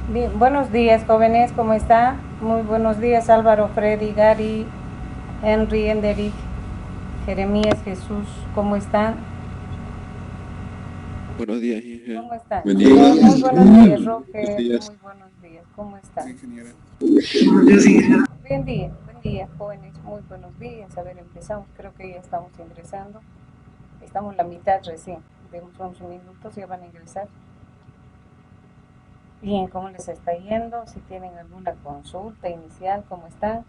Bien, buenos días, jóvenes, ¿cómo está? Muy buenos días, Álvaro, Freddy, Gary, Henry, Enderick, Jeremías, Jesús, ¿cómo están? Buenos días, Inge. ¿Cómo están? Buen Muy, día. muy buenos días, Buenos Roger, días. muy buenos días, ¿cómo están? Ingeniera. Buen día, jóvenes, muy buenos días. A ver, empezamos, creo que ya estamos ingresando. Estamos la mitad recién, demos unos minutos, ya van a ingresar. Bien, ¿cómo les está yendo? Si tienen alguna consulta inicial, ¿cómo están?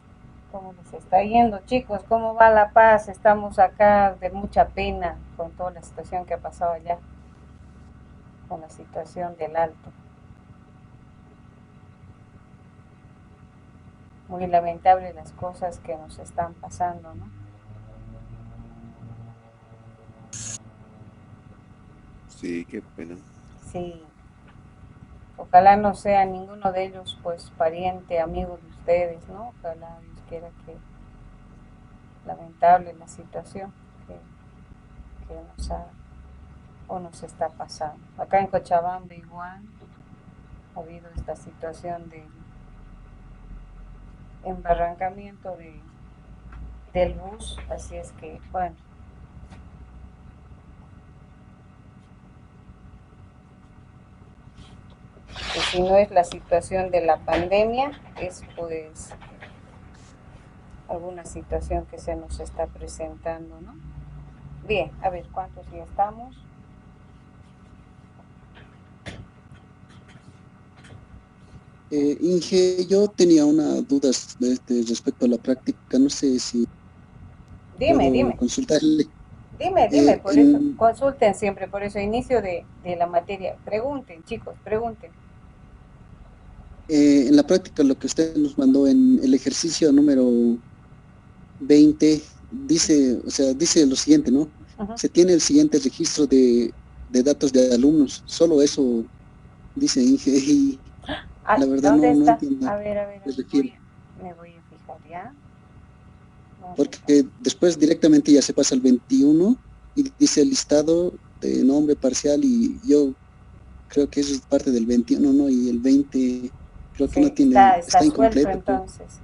¿Cómo les está yendo, chicos? ¿Cómo va La Paz? Estamos acá de mucha pena con toda la situación que ha pasado allá, con la situación del Alto. Muy lamentable las cosas que nos están pasando, ¿no? Sí, qué pena. Sí, ojalá no sea ninguno de ellos, pues, pariente, amigo de ustedes, ¿no? Ojalá Dios quiera que lamentable la situación que nos ha o nos está pasando. Acá en Cochabamba igual ha habido esta situación de embarrancamiento del bus, así es que, bueno, que si no es la situación de la pandemia, es pues alguna situación que se nos está presentando, ¿no? Bien, a ver, ¿cuántos ya estamos? Inge, yo tenía una duda respecto a la práctica. No sé si Dime, puedo dime, consultarle. dime, por eso, En, consulten siempre, por eso, inicio de la materia, pregunten, chicos, pregunten. en la práctica, lo que usted nos mandó en el ejercicio número 20 dice, o sea, dice lo siguiente, ¿no? Ujú. Se tiene el siguiente registro de datos de alumnos. Solo eso dice Inge y Ah, la verdad ¿dónde no está? entiendo a A qué ver, se refiere. me voy a fijar ya. ¿Dónde está? Porque después directamente ya se pasa al 21 y dice el listado de nombre parcial y yo creo que eso es parte del 21, ¿no? Y el 20 creo que no Sí, tiene, está está suelto incompleto, creo. entonces.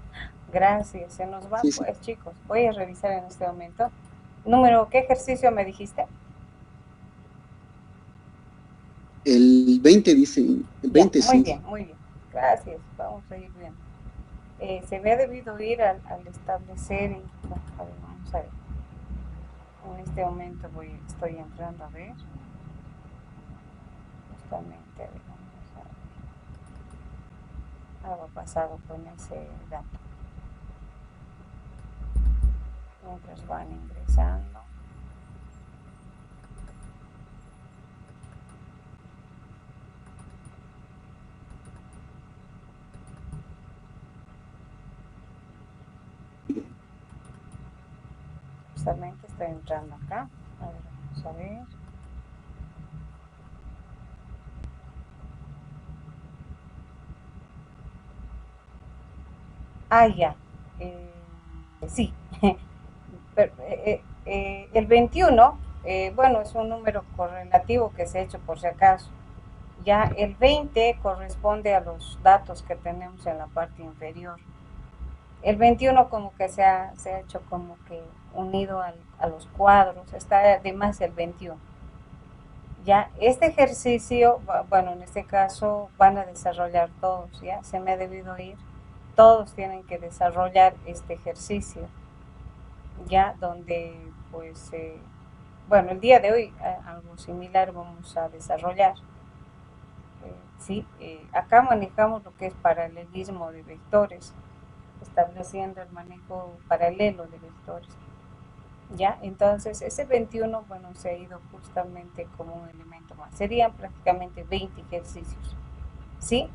Gracias, se nos va Sí, sí. pues chicos. Voy a revisar en este momento. Número, ¿qué ejercicio me dijiste? El 20 dice, el Ya, 20 sí. muy bien. Gracias, vamos a ir viendo. Se me ha debido ir al establecer y bueno, a ver, vamos a ver. En este momento estoy entrando a ver. Justamente, a ver, vamos a ver. Algo ha pasado con ese dato. Mientras van ingresando. Justamente estoy entrando acá. A ver, vamos a ver. Ah, ya. Eh, sí. El 21, bueno, es un número correlativo que se ha hecho por si acaso. Ya el 20 corresponde a los datos que tenemos en la parte inferior. El 21 como que se ha hecho como que unido a los cuadros, está además el 21. Ya, este ejercicio, bueno, en este caso van a desarrollar todos, ya, se me ha debido ir, todos tienen que desarrollar este ejercicio, ya, donde, pues, bueno, el día de hoy algo similar vamos a desarrollar. Sí, acá manejamos lo que es paralelismo de vectores, estableciendo el manejo paralelo de vectores. Ya, entonces ese 21, bueno, se ha ido justamente como un elemento más. Serían prácticamente 20 ejercicios. ¿Sí?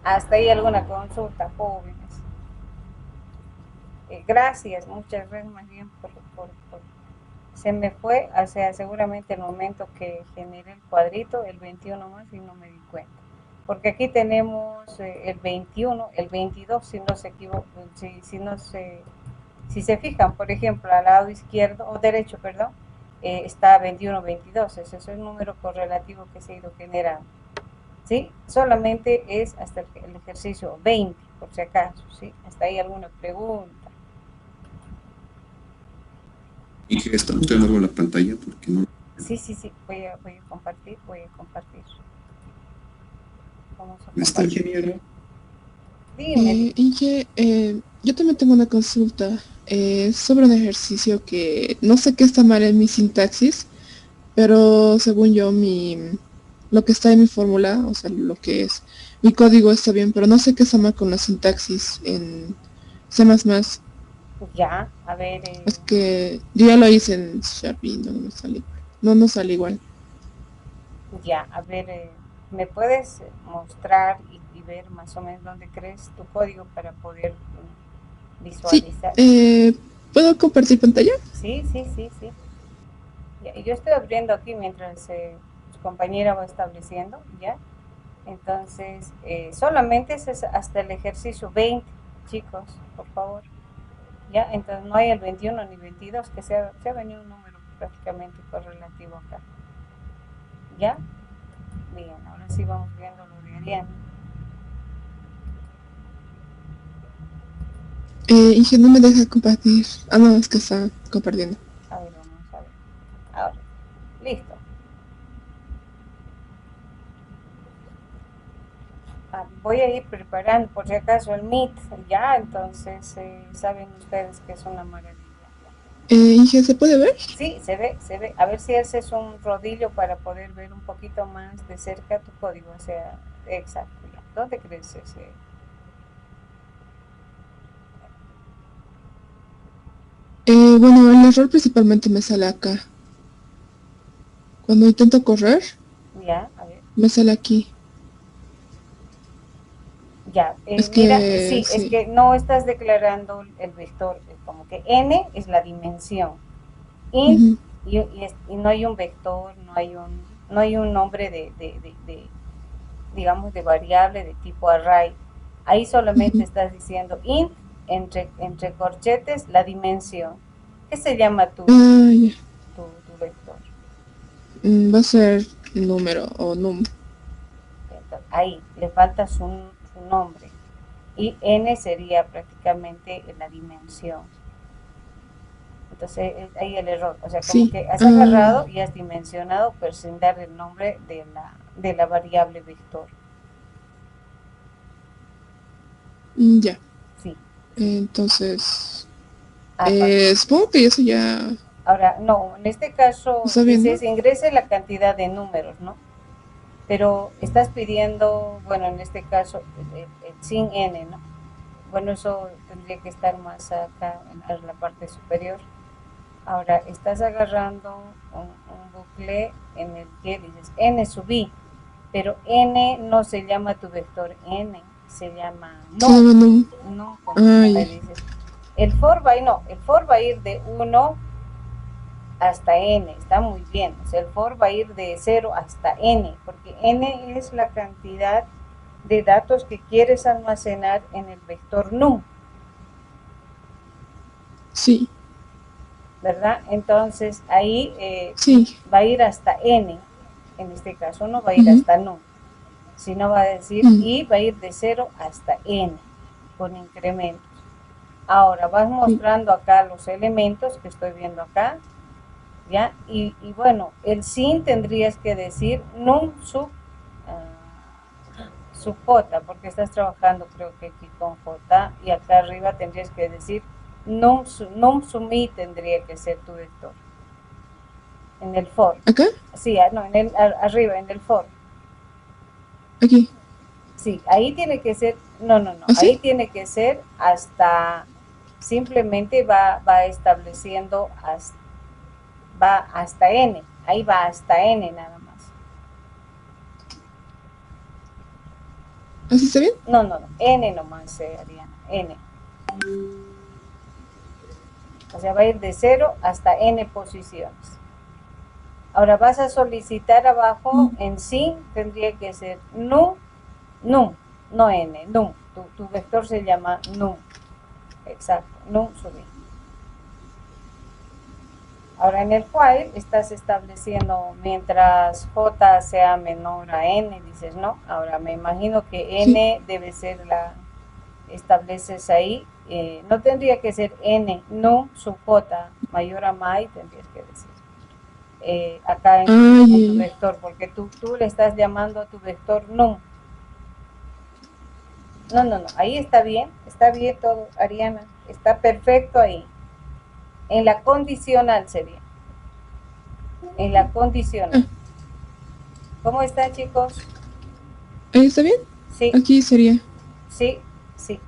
Hasta ahí alguna consulta, jóvenes. Gracias, muchas gracias más bien se me fue, o sea, seguramente el momento que generé el cuadrito, el 21 más y no me di cuenta. Porque aquí tenemos el 21, el 22, si no se equivoco, si no se si se fijan, por ejemplo, al lado izquierdo, o derecho, perdón, está 21, 22, ese es el número correlativo que se ha ido generando. ¿sí? Solamente es hasta el ejercicio 20, por si acaso, ¿sí? ¿Hasta ahí alguna pregunta? Y que esto no te muevo la pantalla porque no. Sí, sí, sí, voy a compartir, voy a compartir. Vamos a Está compartir. ingeniero. Dime. Inge, yo también tengo una consulta sobre un ejercicio que no sé qué está mal en mi sintaxis, pero según yo lo que está en mi fórmula, o sea, lo que es mi código está bien, pero no sé qué está mal con la sintaxis en C++. Ya, a ver, Es que yo ya lo hice en Sharp y no me sale igual. No sale igual. ya, a ver, ¿me puedes mostrar y ver más o menos dónde crees tu código para poder Sí, visualizar? ¿puedo compartir pantalla? Sí, sí, sí, sí. Ya, yo estoy abriendo aquí mientras tu compañera va estableciendo, ¿ya? Entonces, solamente es hasta el ejercicio 20, chicos, por favor. ¿Ya? Entonces no hay el 21 ni 22, que se ha venido un número prácticamente correlativo acá. ¿Ya? Bien, ahora sí vamos viendo lo de Ariane. Inge, no me deja compartir. Ah, no, es que está compartiendo. A ver, vamos a ver. Ahora, listo. Voy a ir preparando por si acaso el Meet, ya, entonces saben ustedes que es una maravilla. Inge, ¿se puede ver? Sí, se ve, se ve. A ver si haces un rodillo para poder ver un poquito más de cerca tu código, o sea, exacto, ya. ¿Dónde crees ese? Bueno, el error principalmente me sale acá. Cuando intento correr, Ya, a ver. me sale aquí. Ya, Es mira, que, sí, es sí. que no estás declarando el vector, como que n es la dimensión, int Ujú. y no hay un vector, no hay un nombre digamos, de variable de tipo array. Ahí solamente Ujú. estás diciendo int entre corchetes la dimensión. ¿Qué se llama Ah, ya. tu vector? Va a ser número o num. Entonces, ahí le falta su nombre. Y n sería prácticamente la dimensión. Entonces ahí el error, o sea, como Sí. que has Ah, agarrado y has dimensionado pero sin dar el nombre de la variable vector. ya. Sí, sí. Entonces, Ah, supongo que eso ya ahora, no, en este caso está bien, ¿no? dices ingrese la cantidad de números, ¿no? Pero estás pidiendo, bueno, en este caso, sin n, ¿no? Bueno, eso tendría que estar más acá en la parte superior. Ahora, estás agarrando un bucle en el que dices n sub i, pero n no se llama tu vector n, se llama Se num, llama num. num como Ah, me ya. dices. El for va a ir de 1 hasta n, está muy bien, o sea, el for va a ir de 0 hasta n, porque n es la cantidad de datos que quieres almacenar en el vector num, Sí, ¿verdad? Entonces ahí sí. va a ir hasta n, en este caso no va a ir Ujú. hasta num, sino va a decir Mm. y va a ir de 0 hasta n, con incrementos. Ahora vas Sí. mostrando acá los elementos que estoy viendo acá, ¿ya? Y bueno, el sin tendrías que decir num sub j, porque estás trabajando creo que aquí con j, y acá arriba tendrías que decir num sumi tendría que ser tu vector, en el for. ¿Acá? Sí, no, arriba, en el for. Aquí. Sí, ahí tiene que ser, no, ahí ¿Así? tiene que ser hasta, simplemente va estableciendo, va hasta n, ahí va hasta n nada más. ¿Así está bien? No, n nomás, Ariana, n. O sea, va a ir de 0 hasta n posiciones. Ahora vas a solicitar abajo, Mm. en sí tendría que ser num, no n, num. Tu vector se llama num. Exacto, num sub i. Ahora en el while estás estableciendo mientras j sea menor a n, dices, ¿no? Ahora me imagino que Sí. n debe ser estableces ahí, no tendría que ser n, no sub j mayor a my, tendrías que decir. Acá en tu Ay, vector, porque tú le estás llamando a tu vector num. No, ahí está bien todo, Ariana, está perfecto ahí. En la condicional sería, en la condicional. ah, ¿Cómo está, chicos? ahí está bien. Sí, Aquí sería.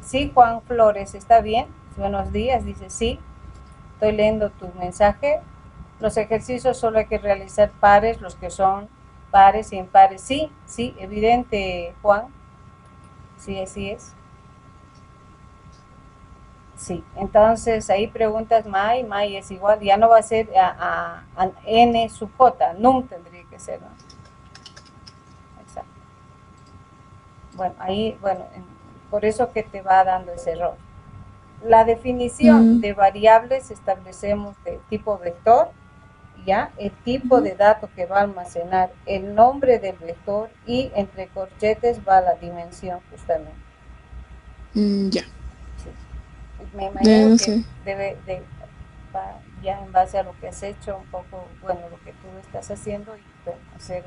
sí, Juan Flores, ¿está bien? Buenos días, dice sí. Estoy leyendo tu mensaje. Los ejercicios solo hay que realizar pares, los que son pares y impares. Sí, evidente, Juan. Sí, así es. Sí, entonces ahí preguntas May es igual, ya no va a ser a N sub J, num tendría que ser, ¿no? Exacto. Bueno, ahí, por eso que te va dando ese error. La definición Ah, de variables establecemos de tipo vector, ya, el tipo ujú. de dato que va a almacenar, el nombre del vector y entre corchetes va la dimensión justamente. Ya. Sí. Me imagino No que sé. debe de, ya en base a lo que has hecho, un poco, bueno, lo que tú estás haciendo y bueno, hacer,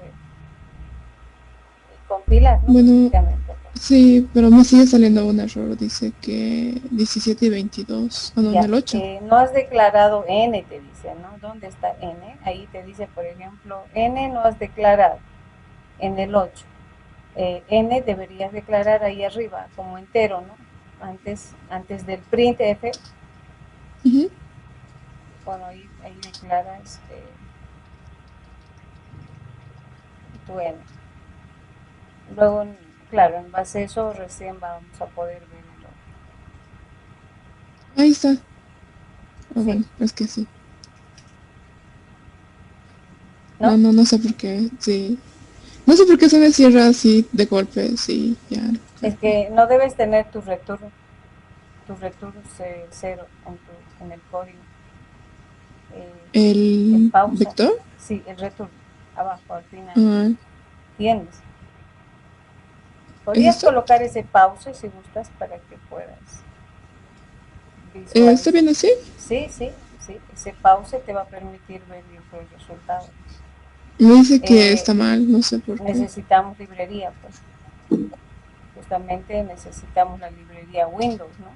compilar, ¿no? Bueno, Básicamente. sí, pero me sigue saliendo un error. Dice que 17 y 22. Ah, no, en Ya, el 8. no has declarado n, te dice, ¿no? ¿Dónde está n? Ahí te dice, por ejemplo, n no has declarado en el 8. N deberías declarar ahí arriba como entero, ¿no? Antes del printf, Ujú. bueno, ahí declaras tu n. Luego, claro, en base a eso recién vamos a poder ver el otro. Ahí está. Ah, Sí, bueno, es que sí. No, ¿no? no sé por qué. Sí. No sé por qué se me cierra así de golpe. Sí, ya. Es que no debes tener tu return cero en el código. El El pausa, vector. sí, el return, abajo al final. Ah, ¿Entiendes? ¿es Podrías esto? colocar ese pause si gustas para que puedas ¿Está visualizar. bien así? Sí, ese pause te va a permitir ver los resultados. Me dice que Eh, está mal, no sé por qué. necesitamos librería, pues justamente necesitamos la librería Windows, ¿no?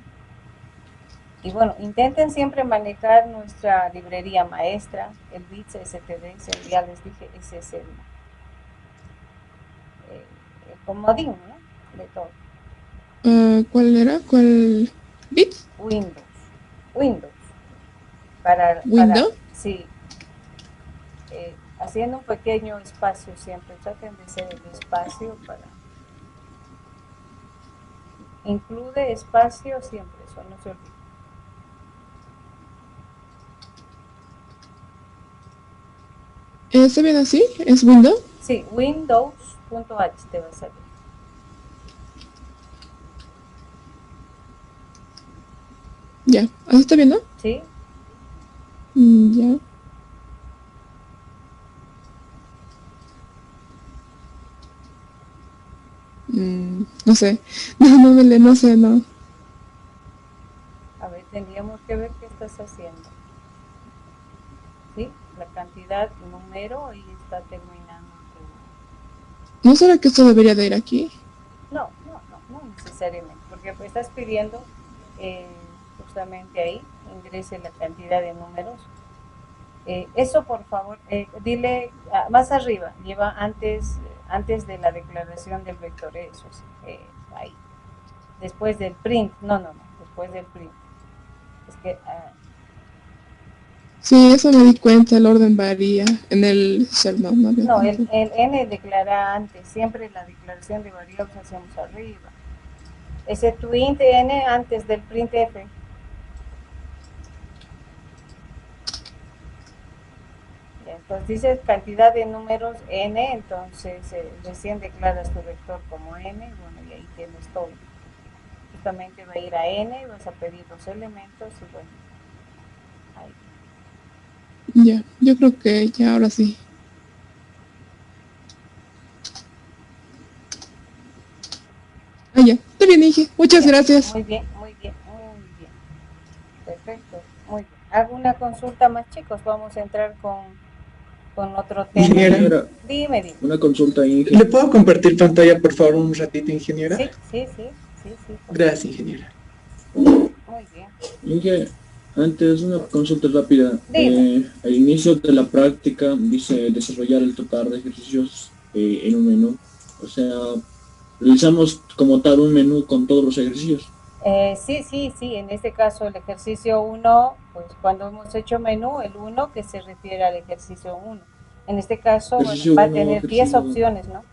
Y bueno, intenten siempre manejar nuestra librería maestra, el bits std, ya les dije, ese es el comodín, ¿no? De todo. Ah, ¿cuál era? ¿Cuál? ¿Bit? Windows, para, ¿Window? sí, haciendo un pequeño espacio siempre, traten de hacer el espacio incluye espacio siempre, eso no se olvide. ¿Está bien así? ¿Es window? Sí, windows.h te va a salir. Ya. ¿Así está bien, no? ¿Sí? Ya. No sé. No sé, no. A ver, tendríamos que ver qué estás haciendo. ¿Sí? La cantidad, número, ahí está terminando ¿No será que esto debería de ir aquí? no necesariamente, porque pues estás pidiendo eh, justamente ahí, ingrese la cantidad de números. Eso por favor, dile más arriba, lleva antes de la declaración del vector, eso sí, ahí. Después del print, no, después del print. Es que Sí, eso me di cuenta, el orden varía. En el shell no había no, tanto. el n declara antes, siempre la declaración de variables hacemos arriba. Ese tu int n antes del printf. Entonces dices cantidad de números n, entonces recién declaras tu vector como n, bueno, y ahí tienes todo. Justamente va a ir a n, vas a pedir los elementos y bueno, ahí. Ya, yo creo que ya ahora sí. Ah, ya. Está bien, Inge. Muchas Ya, gracias. muy bien, muy bien, muy bien. Perfecto, muy bien. ¿Alguna consulta más, chicos? Vamos a entrar con otro tema. Ingeniera, Ingeniera, Dime, dime. una consulta, ¿le puedo compartir pantalla, por favor, un ratito, ingeniera? Sí, sí, sí, sí, sí, por favor. Gracias, ingeniera. Muy bien. Inge, antes una consulta rápida. Dime. Al inicio de la práctica dice desarrollar el total de ejercicios en un menú. O sea, realizamos como tal un menú con todos los ejercicios. Sí, sí, sí. En este caso, el ejercicio uno, pues cuando hemos hecho menú, el uno que se refiere al ejercicio uno. En este caso, bueno, Ejercicio va a uno, tener 10 ejercicio 2. opciones, ¿no?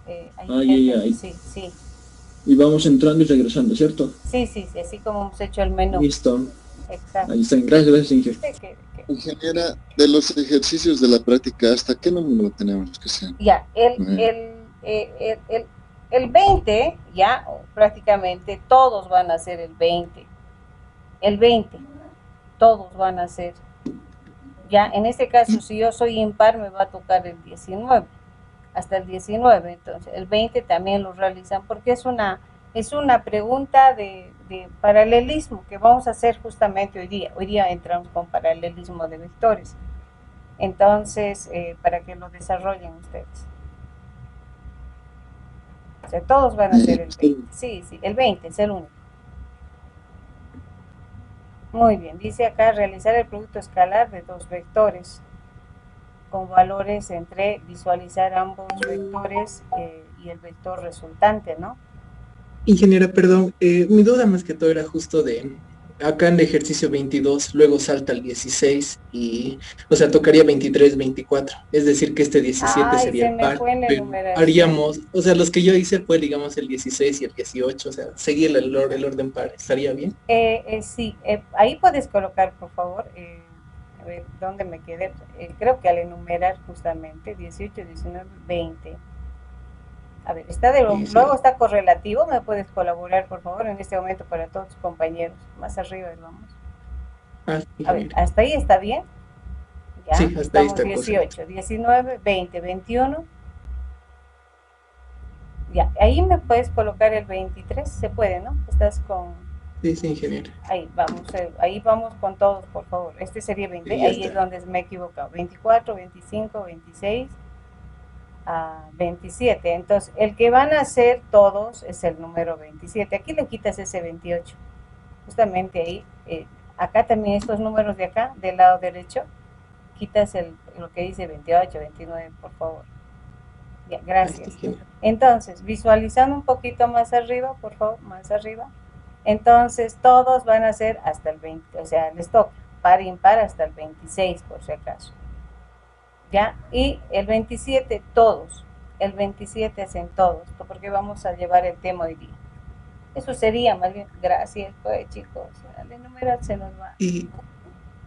Ahí Ah, ya, dentro, ya. sí, sí. Y vamos entrando y regresando, ¿cierto? Sí, sí, sí, así como hemos hecho el menú. Listo. Exacto. Ahí está. Gracias, gracias, Inge. ¿De qué? Ingeniera, de los ejercicios de la práctica, ¿hasta qué número tenemos que ser? Ya, Eh, el 20, ya prácticamente todos van a ser el 20. El 20, todos van a ser. Ya, en este caso, si yo soy impar, me va a tocar el 19, hasta el 19. Entonces, el 20 también lo realizan porque es una pregunta de paralelismo que vamos a hacer justamente hoy día. Hoy día entramos con paralelismo de vectores. Entonces, para que lo desarrollen ustedes. O sea, todos van a ser el 20. Sí, sí, el 20 es el único. Muy bien, dice acá realizar el producto escalar de dos vectores con valores entre visualizar ambos vectores y el vector resultante, ¿no? Ingeniera, perdón, mi duda más que todo era justo de, acá en el ejercicio 22, luego salta al 16 y, o sea, tocaría 23, 24. Es decir, que este 17 Ay, sería se el me par, fue la pero enumeración. haríamos, o sea, los que yo hice fue, digamos, el 16 y el 18, o sea, seguir el orden par, ¿estaría bien? Sí, ahí puedes colocar, por favor, a ver, ¿dónde me quedé? Creo que al enumerar justamente 18, 19, 20. A ver, Sí, luego sí. está correlativo, ¿me puedes colaborar, por favor, en este momento para todos tus compañeros? Más arriba, vamos. Ah, sí, A ver, ingeniera. ¿hasta ahí está bien? Ya, Sí, hasta ahí estamos está correcto. 18, 19, 20, 21. Ya, ahí me puedes colocar el 23, se puede, ¿no? Estás con... Sí, sí, ingeniera. Ahí vamos con todos, por favor. Este sería Sí, 20, ya ahí es está. donde me he equivocado. 24, 25, 26, 27. Entonces, el que van a hacer todos es el número 27. Aquí le quitas ese 28. Justamente ahí, acá también estos números de acá, del lado derecho, quitas lo que dice 28, 29, por favor. Ya, Ahí está, gracias. ingeniera. Entonces, visualizando un poquito más arriba, por favor, más arriba. Entonces, todos van a ser hasta el 20, o sea, les toca par impar hasta el 26, por si acaso. ¿Ya? Y el 27, todos. El 27 hacen todos, porque vamos a llevar el tema hoy día. Eso sería más bien, gracias, pues, chicos. Al enumerar se nos va. Y,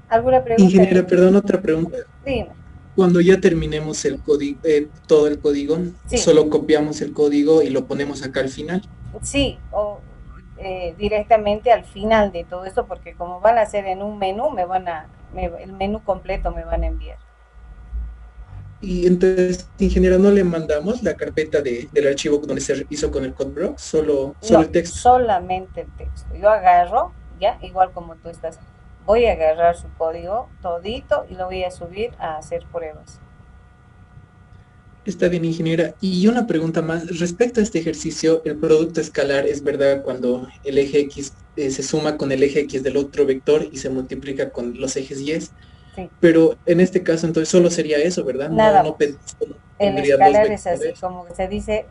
¿Alguna pregunta? ingeniera, perdón, otra pregunta. Dime. Cuando ya terminemos el código, todo el código, Sí, solo copiamos el código y lo ponemos acá al final. sí, o directamente al final de todo esto, porque como van a hacer en un menú, el menú completo me van a enviar. Y entonces, ingeniero, no le mandamos la carpeta del archivo donde se hizo con el CodeBrox, solo No, el texto. solamente el texto. Yo agarro, ya, igual como tú estás, voy a agarrar su código todito y lo voy a subir a hacer pruebas. Está bien, ingeniera. Y una pregunta más. Respecto a este ejercicio, el producto escalar es verdad cuando el eje X se suma con el eje X del otro vector y se multiplica con los ejes Y. Sí, Pero en este caso, entonces, solo sería eso, ¿verdad? No, nada no más. solo El tendría dos escalar es así, vectores. como se dice,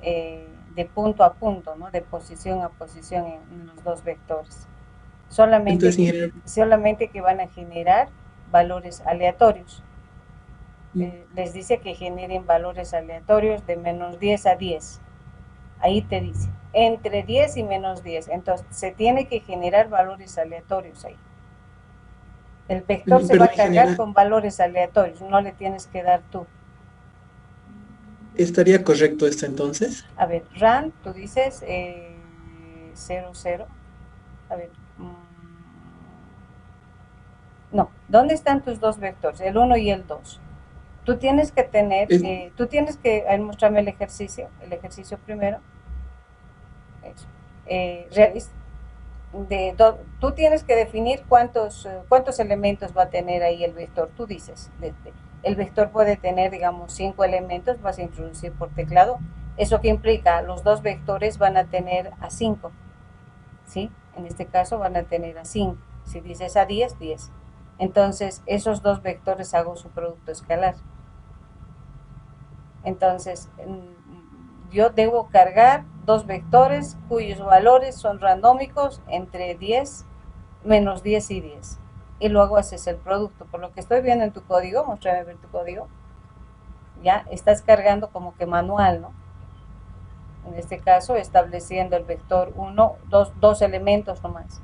de punto a punto, ¿no? De posición a posición en los dos vectores. Entonces, ingeniero, Solamente que van a generar valores aleatorios. Les dice que generen valores aleatorios de menos 10 a 10. Ahí te dice, entre 10 y menos 10. Entonces, se tiene que generar valores aleatorios ahí. El vector se va perdón, a cargar ingeniera, con valores aleatorios, no le tienes que dar tú. ¿estaría correcto esto entonces? A ver, RAN, tú dices 0, 0. A ver, No, ¿dónde están tus dos vectores? El 1 y el 2. Tú tienes que tener, mostrarme el ejercicio primero. Eso. Tú tienes que definir cuántos elementos va a tener ahí el vector. Tú dices, el vector puede tener, digamos, 5 elementos, vas a introducir por teclado. Eso que implica, los dos vectores van a tener a 5, ¿sí? En este caso van a tener a 5. Si dices a 10, 10. Entonces, esos dos vectores hago su producto escalar. Entonces, yo debo cargar dos vectores cuyos valores son randómicos entre 10, menos 10 y 10. Y luego haces el producto. Por lo que estoy viendo en tu código, muéstrame ver tu código. Ya estás cargando como que manual, ¿no? En este caso, estableciendo el vector 1, dos elementos nomás.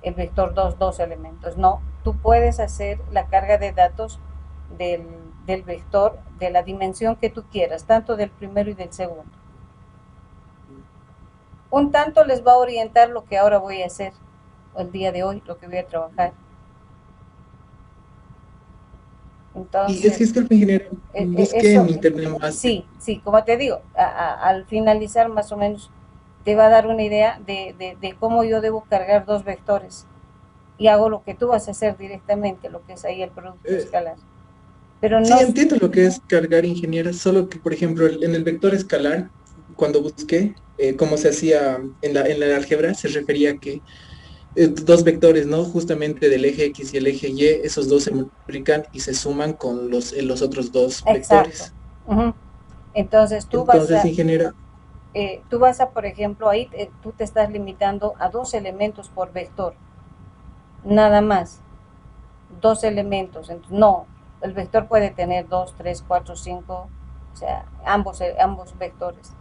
El vector 2, dos elementos. No, tú puedes hacer la carga de datos del vector de la dimensión que tú quieras, tanto del primero y del segundo. Un tanto les va a orientar lo que ahora voy a hacer, el día de hoy, lo que voy a trabajar. Entonces, y es que disculpe, ingeniero, busqué en internet más. Sí, como te digo, al finalizar más o menos te va a dar una idea de cómo yo debo cargar dos vectores. Y hago lo que tú vas a hacer directamente, lo que es ahí el producto escalar. Pero no... Sí, entiendo lo que es cargar, ingeniera, solo que, por ejemplo, en el vector escalar, cuando busqué cómo se hacía en la álgebra, se refería a que dos vectores, ¿no? Justamente del eje X y el eje Y, esos dos se multiplican y se suman con los otros dos vectores. Exacto. Entonces, ingeniera, tú vas a, por ejemplo, ahí tú te estás limitando a 2 elementos por vector. Nada más. 2 elementos. Entonces, no, el vector puede tener 2, 3, 4, 5, o sea, ambos vectores.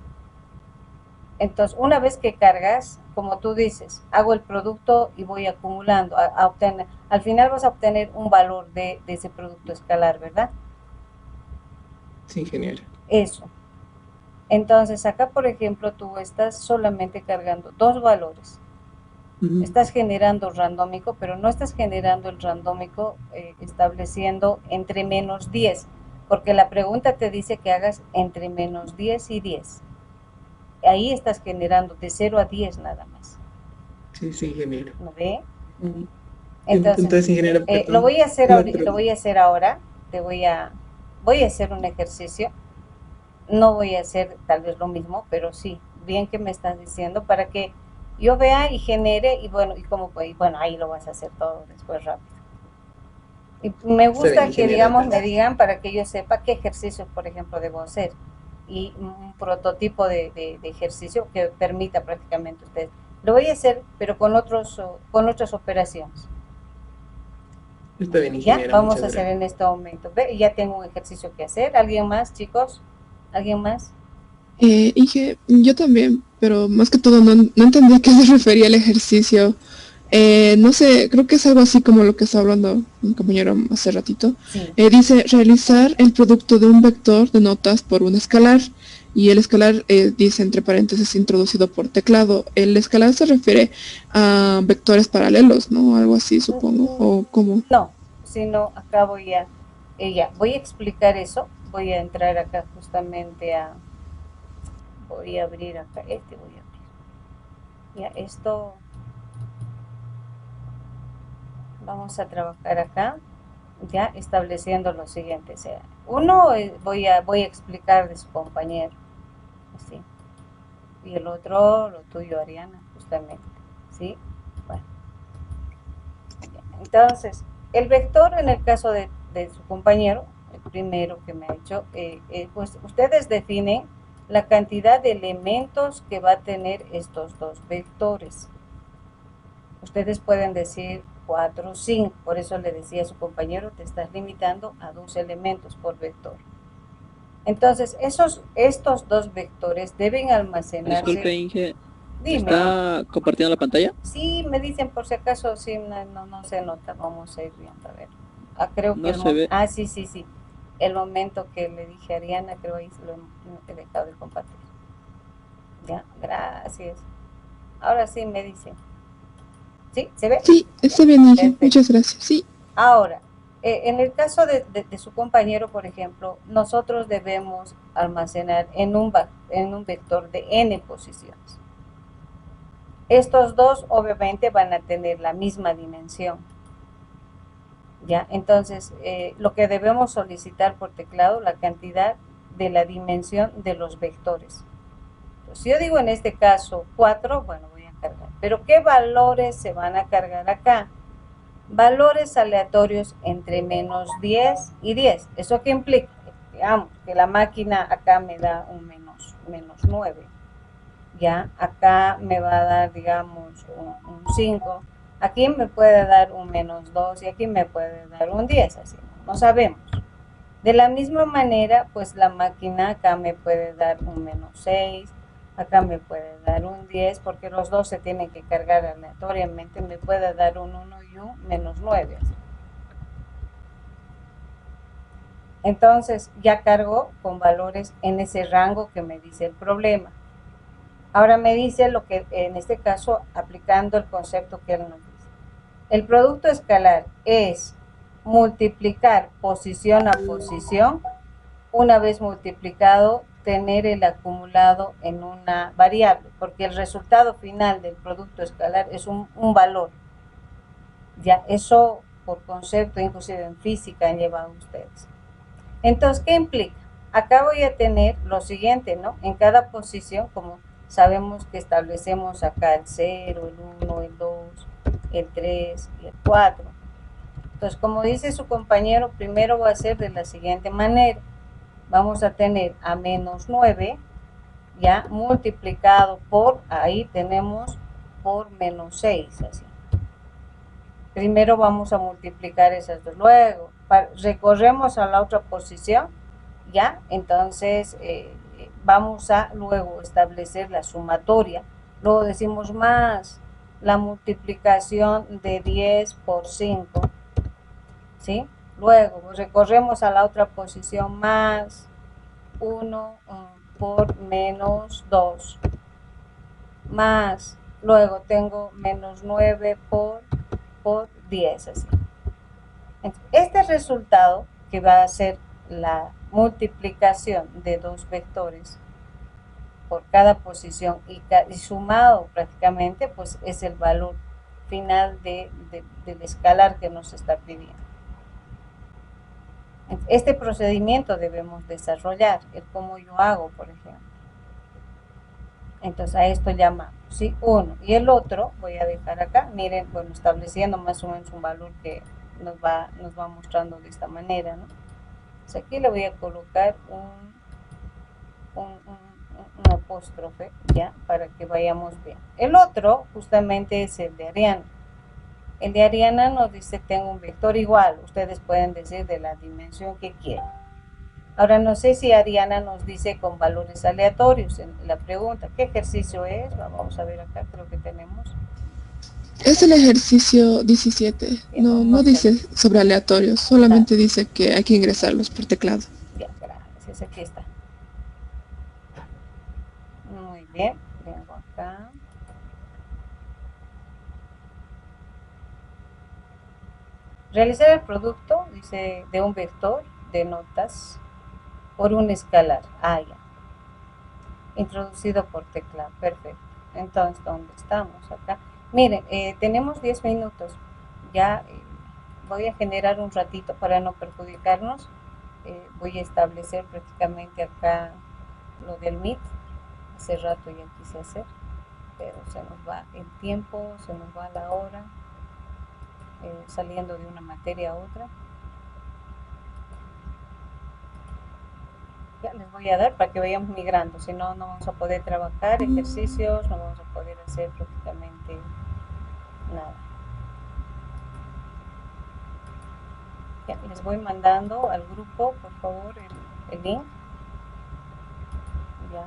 Entonces, una vez que cargas, como tú dices, hago el producto y voy acumulando, a obtener, al final vas a obtener un valor de ese producto escalar, ¿verdad? Sí, ingeniero. Eso. Entonces, acá, por ejemplo, tú estás solamente cargando dos valores. Estás generando randómico, pero no estás generando el randómico estableciendo entre menos 10, porque la pregunta te dice que hagas entre menos 10 y 10. Ahí estás generando de 0 a 10 nada más. Sí, ingeniero. ¿No ve? Entonces ingeniero, lo voy a hacer ahora. Voy a hacer un ejercicio. No voy a hacer tal vez lo mismo, pero sí, bien que me estás diciendo, para que yo vea y genere, y bueno, ahí lo vas a hacer todo después rápido. Y me gusta que, digamos, me digan para que yo sepa qué ejercicios, por ejemplo, debo hacer. Y un prototipo de ejercicio que permita prácticamente ustedes. Lo voy a hacer, pero con otras operaciones. Está bien, ingeniera. Ya, vamos a hacer en este momento. ¿Ve? Ya tengo un ejercicio que hacer. ¿Alguien más, chicos? ¿Alguien más? Inge, yo también, pero más que todo no entendí a qué se refería el ejercicio. No sé, creo que es algo así como lo que está hablando mi compañero hace ratito. Sí. Dice realizar el producto de un vector de notas por un escalar, y el escalar dice entre paréntesis introducido por teclado. El escalar se refiere a vectores paralelos, ¿no? Algo así, supongo. ¿O cómo? No, sino acá voy a explicar eso. Voy a entrar acá justamente voy a abrir acá, voy a abrir. Ya, esto, vamos a trabajar acá, ya estableciendo lo siguiente. O sea, uno voy a explicar de su compañero, ¿sí? Y el otro, lo tuyo, Ariana, justamente, ¿sí? Bueno. Entonces, el vector en el caso de su compañero, el primero que me ha hecho, pues ustedes definen la cantidad de elementos que va a tener estos dos vectores. Ustedes pueden decir 4 o 5, por eso le decía a su compañero, te estás limitando a 2 elementos por vector. Entonces, estos dos vectores deben almacenarse. Disculpe, Inge, Dime. ¿Está compartiendo la pantalla? Sí, me dicen por si acaso, sí, no se nota, vamos a ir viendo, a ver. Creo que no se ve. Sí. El momento que le dije a Ariana, creo ahí se lo he dejado de compartir. Ya, gracias. Ahora sí me dicen. ¿Sí? ¿Se ve? Sí, está bien, Inge. Perfecto. Muchas gracias. Sí. Ahora, en el caso de su compañero, por ejemplo, nosotros debemos almacenar en un vector de n posiciones. Estos dos obviamente van a tener la misma dimensión. ¿Ya? Entonces, lo que debemos solicitar por teclado, la cantidad de la dimensión de los vectores. Entonces, si yo digo en este caso 4, bueno, voy a cargar. Pero ¿qué valores se van a cargar acá? Valores aleatorios entre menos 10 y 10. ¿Eso qué implica? Digamos que la máquina acá me da un menos 9. Ya, acá me va a dar, digamos, un 5. Aquí me puede dar un menos 2 y aquí me puede dar un 10, así, no sabemos. De la misma manera, pues la máquina acá me puede dar un menos 6, acá me puede dar un 10, porque los dos se tienen que cargar aleatoriamente, me puede dar un 1 y un menos 9. Así. Entonces, ya cargo con valores en ese rango que me dice el problema. Ahora me dice lo que, en este caso, aplicando el concepto que él nos dice. El producto escalar es multiplicar posición a posición. Una vez multiplicado, tener el acumulado en una variable, porque el resultado final del producto escalar es un valor. Ya eso, por concepto, inclusive en física, han llevado ustedes. Entonces, ¿qué implica? Acá voy a tener lo siguiente, ¿no? En cada posición, como sabemos que establecemos acá el 0, el 1, el 2, el 3 y el 4. Entonces, como dice su compañero, primero va a ser de la siguiente manera. Vamos a tener a menos 9, ya, multiplicado por, ahí tenemos, por menos 6, así. Primero vamos a multiplicar esas dos. Luego, recorremos a la otra posición, ya, entonces vamos a luego establecer la sumatoria. Luego decimos más la multiplicación de 10 por 5, ¿sí? Luego recorremos a la otra posición más 1 por menos 2, más, luego tengo menos 9 por 10, así. Entonces, este resultado, que va a ser la multiplicación de dos vectores por cada posición y sumado prácticamente, pues es el valor final del escalar que nos está pidiendo. Este procedimiento debemos desarrollar, el cómo yo hago, por ejemplo. Entonces a esto llamamos, ¿sí? Uno. Y el otro, voy a dejar acá, miren, bueno, estableciendo más o menos un valor que nos va mostrando de esta manera, ¿no? Entonces aquí le voy a colocar un apóstrofe, ¿ya? Para que vayamos bien. El otro, justamente, es el de Ariana. El de Ariana nos dice, tengo un vector igual. Ustedes pueden decir de la dimensión que quieran. Ahora, no sé si Ariana nos dice con valores aleatorios en la pregunta. ¿Qué ejercicio es? Vamos a ver acá, creo que tenemos. Es el ejercicio 17. No dice sobre aleatorios, solamente dice que hay que ingresarlos por teclado. Bien, gracias, aquí está. Muy bien, vengo acá. Realizar el producto, dice, de un vector de notas por un escalar. Ah, ya. Introducido por teclado. Perfecto. Entonces, ¿dónde estamos? Acá. Miren, tenemos 10 minutos. Ya voy a generar un ratito para no perjudicarnos. Voy a establecer prácticamente acá lo del Meet. Hace rato ya quise hacer, pero se nos va el tiempo, se nos va la hora, saliendo de una materia a otra. Ya les voy a dar para que vayamos migrando, si no, no vamos a poder trabajar ejercicios, no vamos a poder hacer prácticamente nada. Ya, les voy mandando al grupo, por favor, el link. Ya,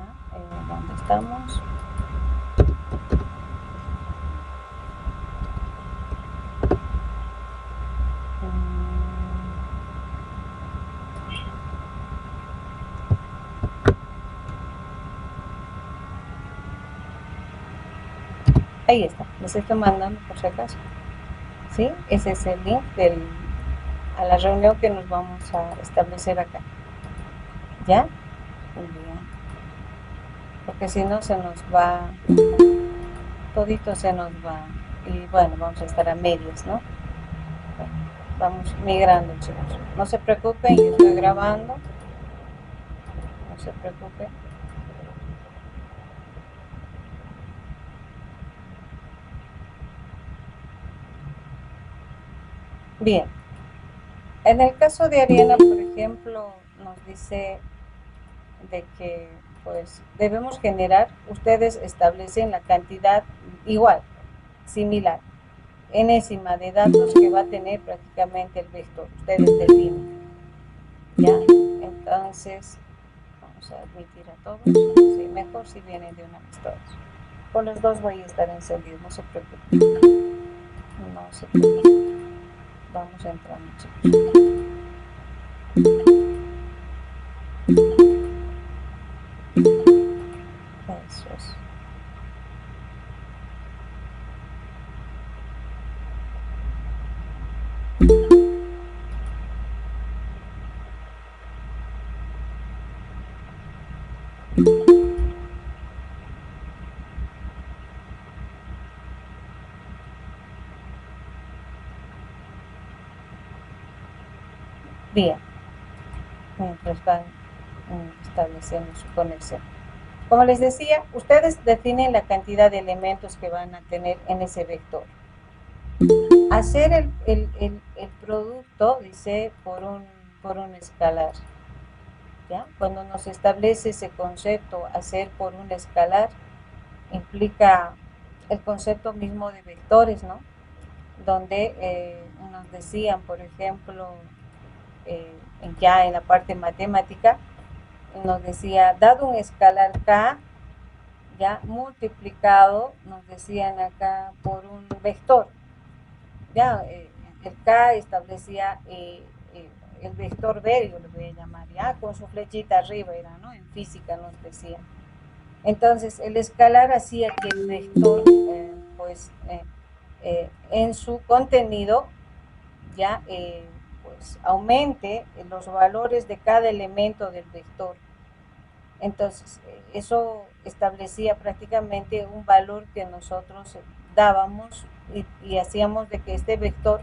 ¿dónde estamos? Ahí está, les estoy mandando por si acaso. ¿Sí? Ese es el link a la reunión que nos vamos a establecer acá. ¿Ya? Muy bien. Porque si no se nos va, todito se nos va. Y bueno, vamos a estar a medias, ¿no? Vamos migrando, chicos. No se preocupen, yo estoy grabando. No se preocupen. Bien. En el caso de Ariana, por ejemplo, nos dice de que pues debemos generar, ustedes establecen la cantidad igual, similar, enésima de datos que va a tener prácticamente el vector. Ustedes definen. ¿Ya? Entonces, vamos a admitir a todos. Sí, mejor si vienen de una vez todos. Con los dos voy a estar encendido, no se preocupen. No se preocupen. Vamos entrando, chicos. Eso es. Bien, mientras van estableciendo su conexión. Como les decía, ustedes definen la cantidad de elementos que van a tener en ese vector. Hacer el producto, dice, por un escalar. ¿Ya? Cuando nos establece ese concepto, hacer por un escalar, implica el concepto mismo de vectores, ¿no? Donde nos decían, por ejemplo, ya en la parte matemática, nos decía, dado un escalar K, ya multiplicado, nos decían acá, por un vector. Ya, el K establecía el vector B, yo le voy a llamar, ya, con su flechita arriba era, ¿no? En física nos decía. Entonces, el escalar hacía que el vector, en su contenido, ya, pues, aumente los valores de cada elemento del vector. Entonces, eso establecía prácticamente un valor que nosotros dábamos y hacíamos de que este vector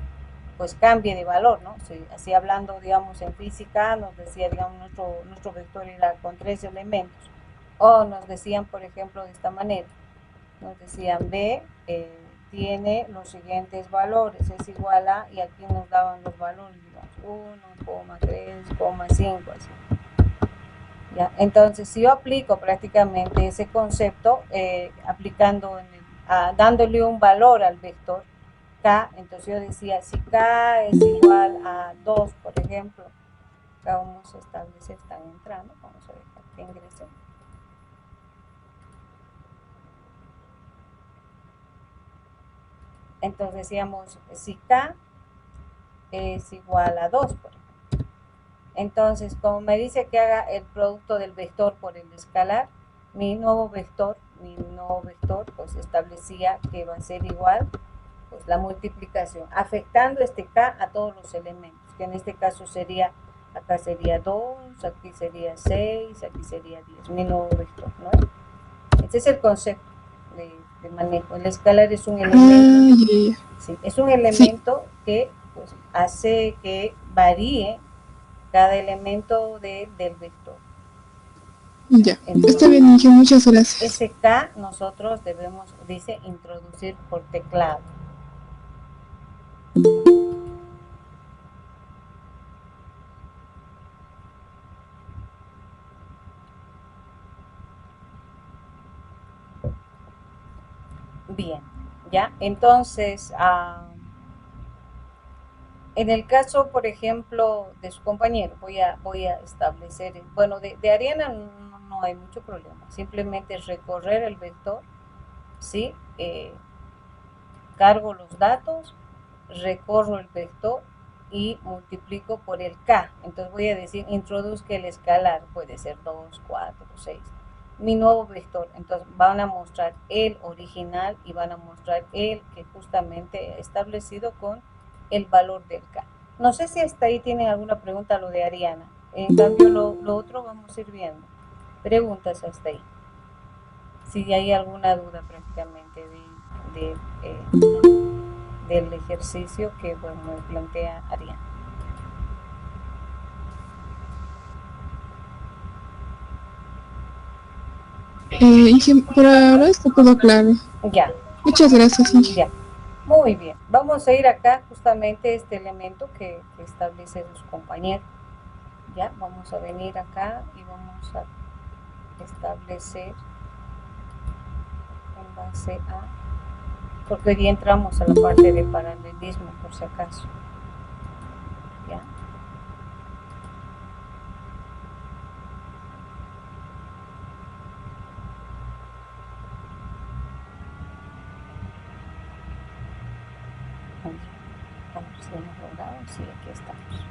pues cambie de valor, ¿no? Si, así hablando, digamos, en física, nos decía, digamos, nuestro vector era con 3 elementos. O nos decían, por ejemplo, de esta manera, nos decían B tiene los siguientes valores, es igual a, y aquí nos daban los valores, digamos, 1,3,5, así. ¿Ya? Entonces, si yo aplico prácticamente ese concepto, dándole un valor al vector K, entonces yo decía, si K es igual a 2, por ejemplo, acá vamos a establecer, están entrando, vamos a dejar que ingresen. Entonces decíamos, si K es igual a 2, por ejemplo. Entonces, como me dice que haga el producto del vector por el escalar, mi nuevo vector, pues establecía que va a ser igual, pues la multiplicación, afectando este K a todos los elementos, que en este caso sería, acá sería 2, aquí sería 6, aquí sería 10, mi nuevo vector, ¿no? Este es el concepto de manejo. El escalar es un elemento, sí, es un elemento que pues, hace que varíe cada elemento del vector. Ya, entonces, está bien, Inge, muchas gracias. Ese K nosotros debemos, dice, introducir por teclado. Bien, ya, entonces, en el caso, por ejemplo, de su compañero, voy a establecer, bueno, de Ariana no hay mucho problema, simplemente recorrer el vector, ¿sí? Cargo los datos, recorro el vector y multiplico por el K. Entonces voy a decir, introduzca el escalar, puede ser 2, 4, 6. Mi nuevo vector, entonces van a mostrar el original y van a mostrar el que justamente he establecido con el valor del K. No sé si hasta ahí tienen alguna pregunta lo de Ariana. En cambio, lo otro vamos a ir viendo. Preguntas hasta ahí. Si hay alguna duda prácticamente del ejercicio que, bueno, me plantea Ariana. Por ahora está todo claro. Ya. Muchas gracias, Inge. Ya. Muy bien. Vamos a ir acá justamente este elemento que establece los compañeros. Ya, vamos a venir acá y vamos a establecer en base a, porque hoy entramos a la parte de paralelismo por si acaso. Ya. A ver si hemos logrado, sí, aquí estamos.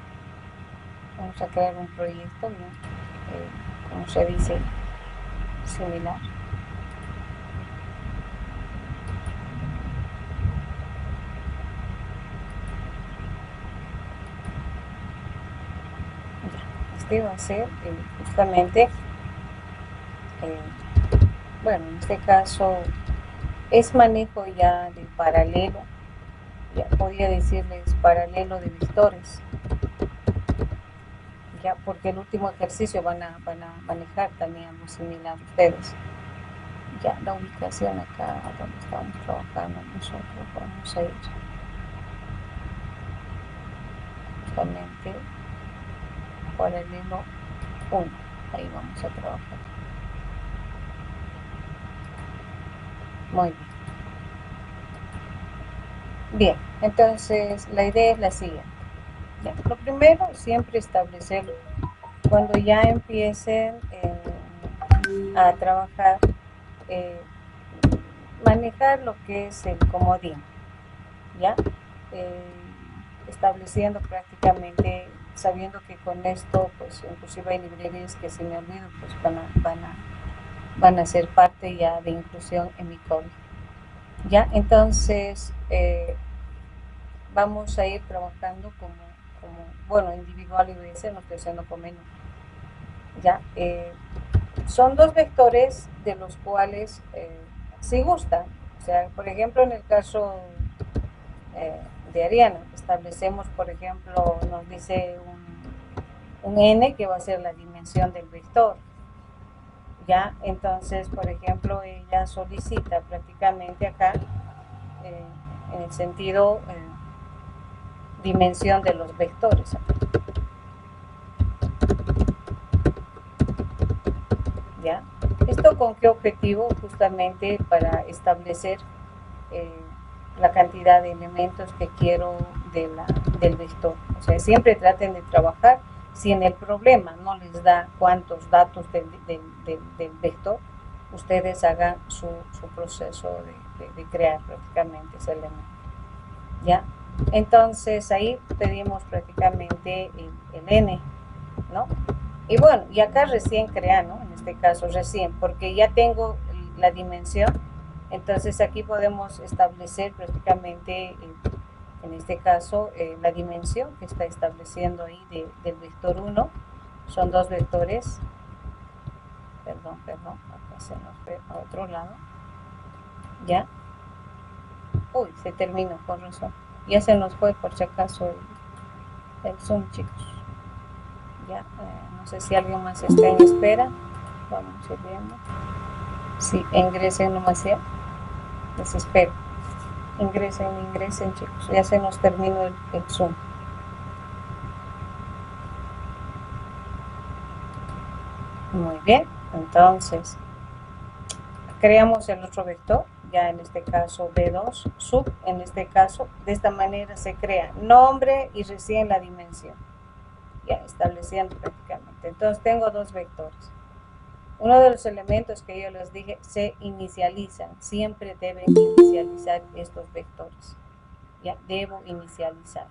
Vamos a crear un proyecto, bien, como se dice, similar. Este va a ser justamente, bueno, en este caso es manejo ya de paralelo, ya podría decirles paralelo de vectores, ya porque el último ejercicio van a manejar también algo similar ustedes. Ya la ubicación acá donde estamos trabajando nosotros, vamos a ir justamente paralelo 1, ahí vamos a trabajar. Muy bien. Bien, entonces la idea es la siguiente. Ya, lo primero, siempre establecer, cuando ya empiecen a trabajar, manejar lo que es el comodín, ¿ya? Estableciendo prácticamente, sabiendo que con esto, pues inclusive hay librerías que si me olvido, pues van a ser parte ya de inclusión en mi código. Ya, entonces vamos a ir trabajando como bueno, individual y BS, no estoy haciendo convenio. Ya, son dos vectores de los cuales sí gustan. O sea, por ejemplo, en el caso de Ariana, establecemos, por ejemplo, nos dice un n que va a ser la dimensión del vector. Ya, entonces, por ejemplo, ella solicita prácticamente acá, en el sentido dimensión de los vectores. ¿Ya? ¿Esto con qué objetivo? Justamente para establecer la cantidad de elementos que quiero del vector. O sea, siempre traten de trabajar. Si en el problema no les da cuántos datos del vector, ustedes hagan su proceso de crear prácticamente ese elemento. ¿Ya? Entonces ahí pedimos prácticamente el n, ¿no? Y bueno, y acá recién crea, ¿no? En este caso recién, porque ya tengo la dimensión, entonces aquí podemos establecer prácticamente, en este caso, la dimensión que está estableciendo ahí del vector 1, son dos vectores, perdón, acá se nos ve a otro lado, ¿ya? Uy, se terminó, con razón. Ya se nos fue por si acaso el Zoom, chicos. Ya, no sé si alguien más está en espera. Vamos a ir viendo. Sí, ingresen nomás ya. Les espero. Ingresen, chicos. Ya se nos terminó el Zoom. Muy bien. Entonces, creamos el otro vector. Ya en este caso B2 sub, en este caso, de esta manera se crea nombre y recién la dimensión. Ya estableciendo prácticamente. Entonces tengo dos vectores. Uno de los elementos que yo les dije se inicializan. Siempre deben inicializar estos vectores. Ya, debo inicializar.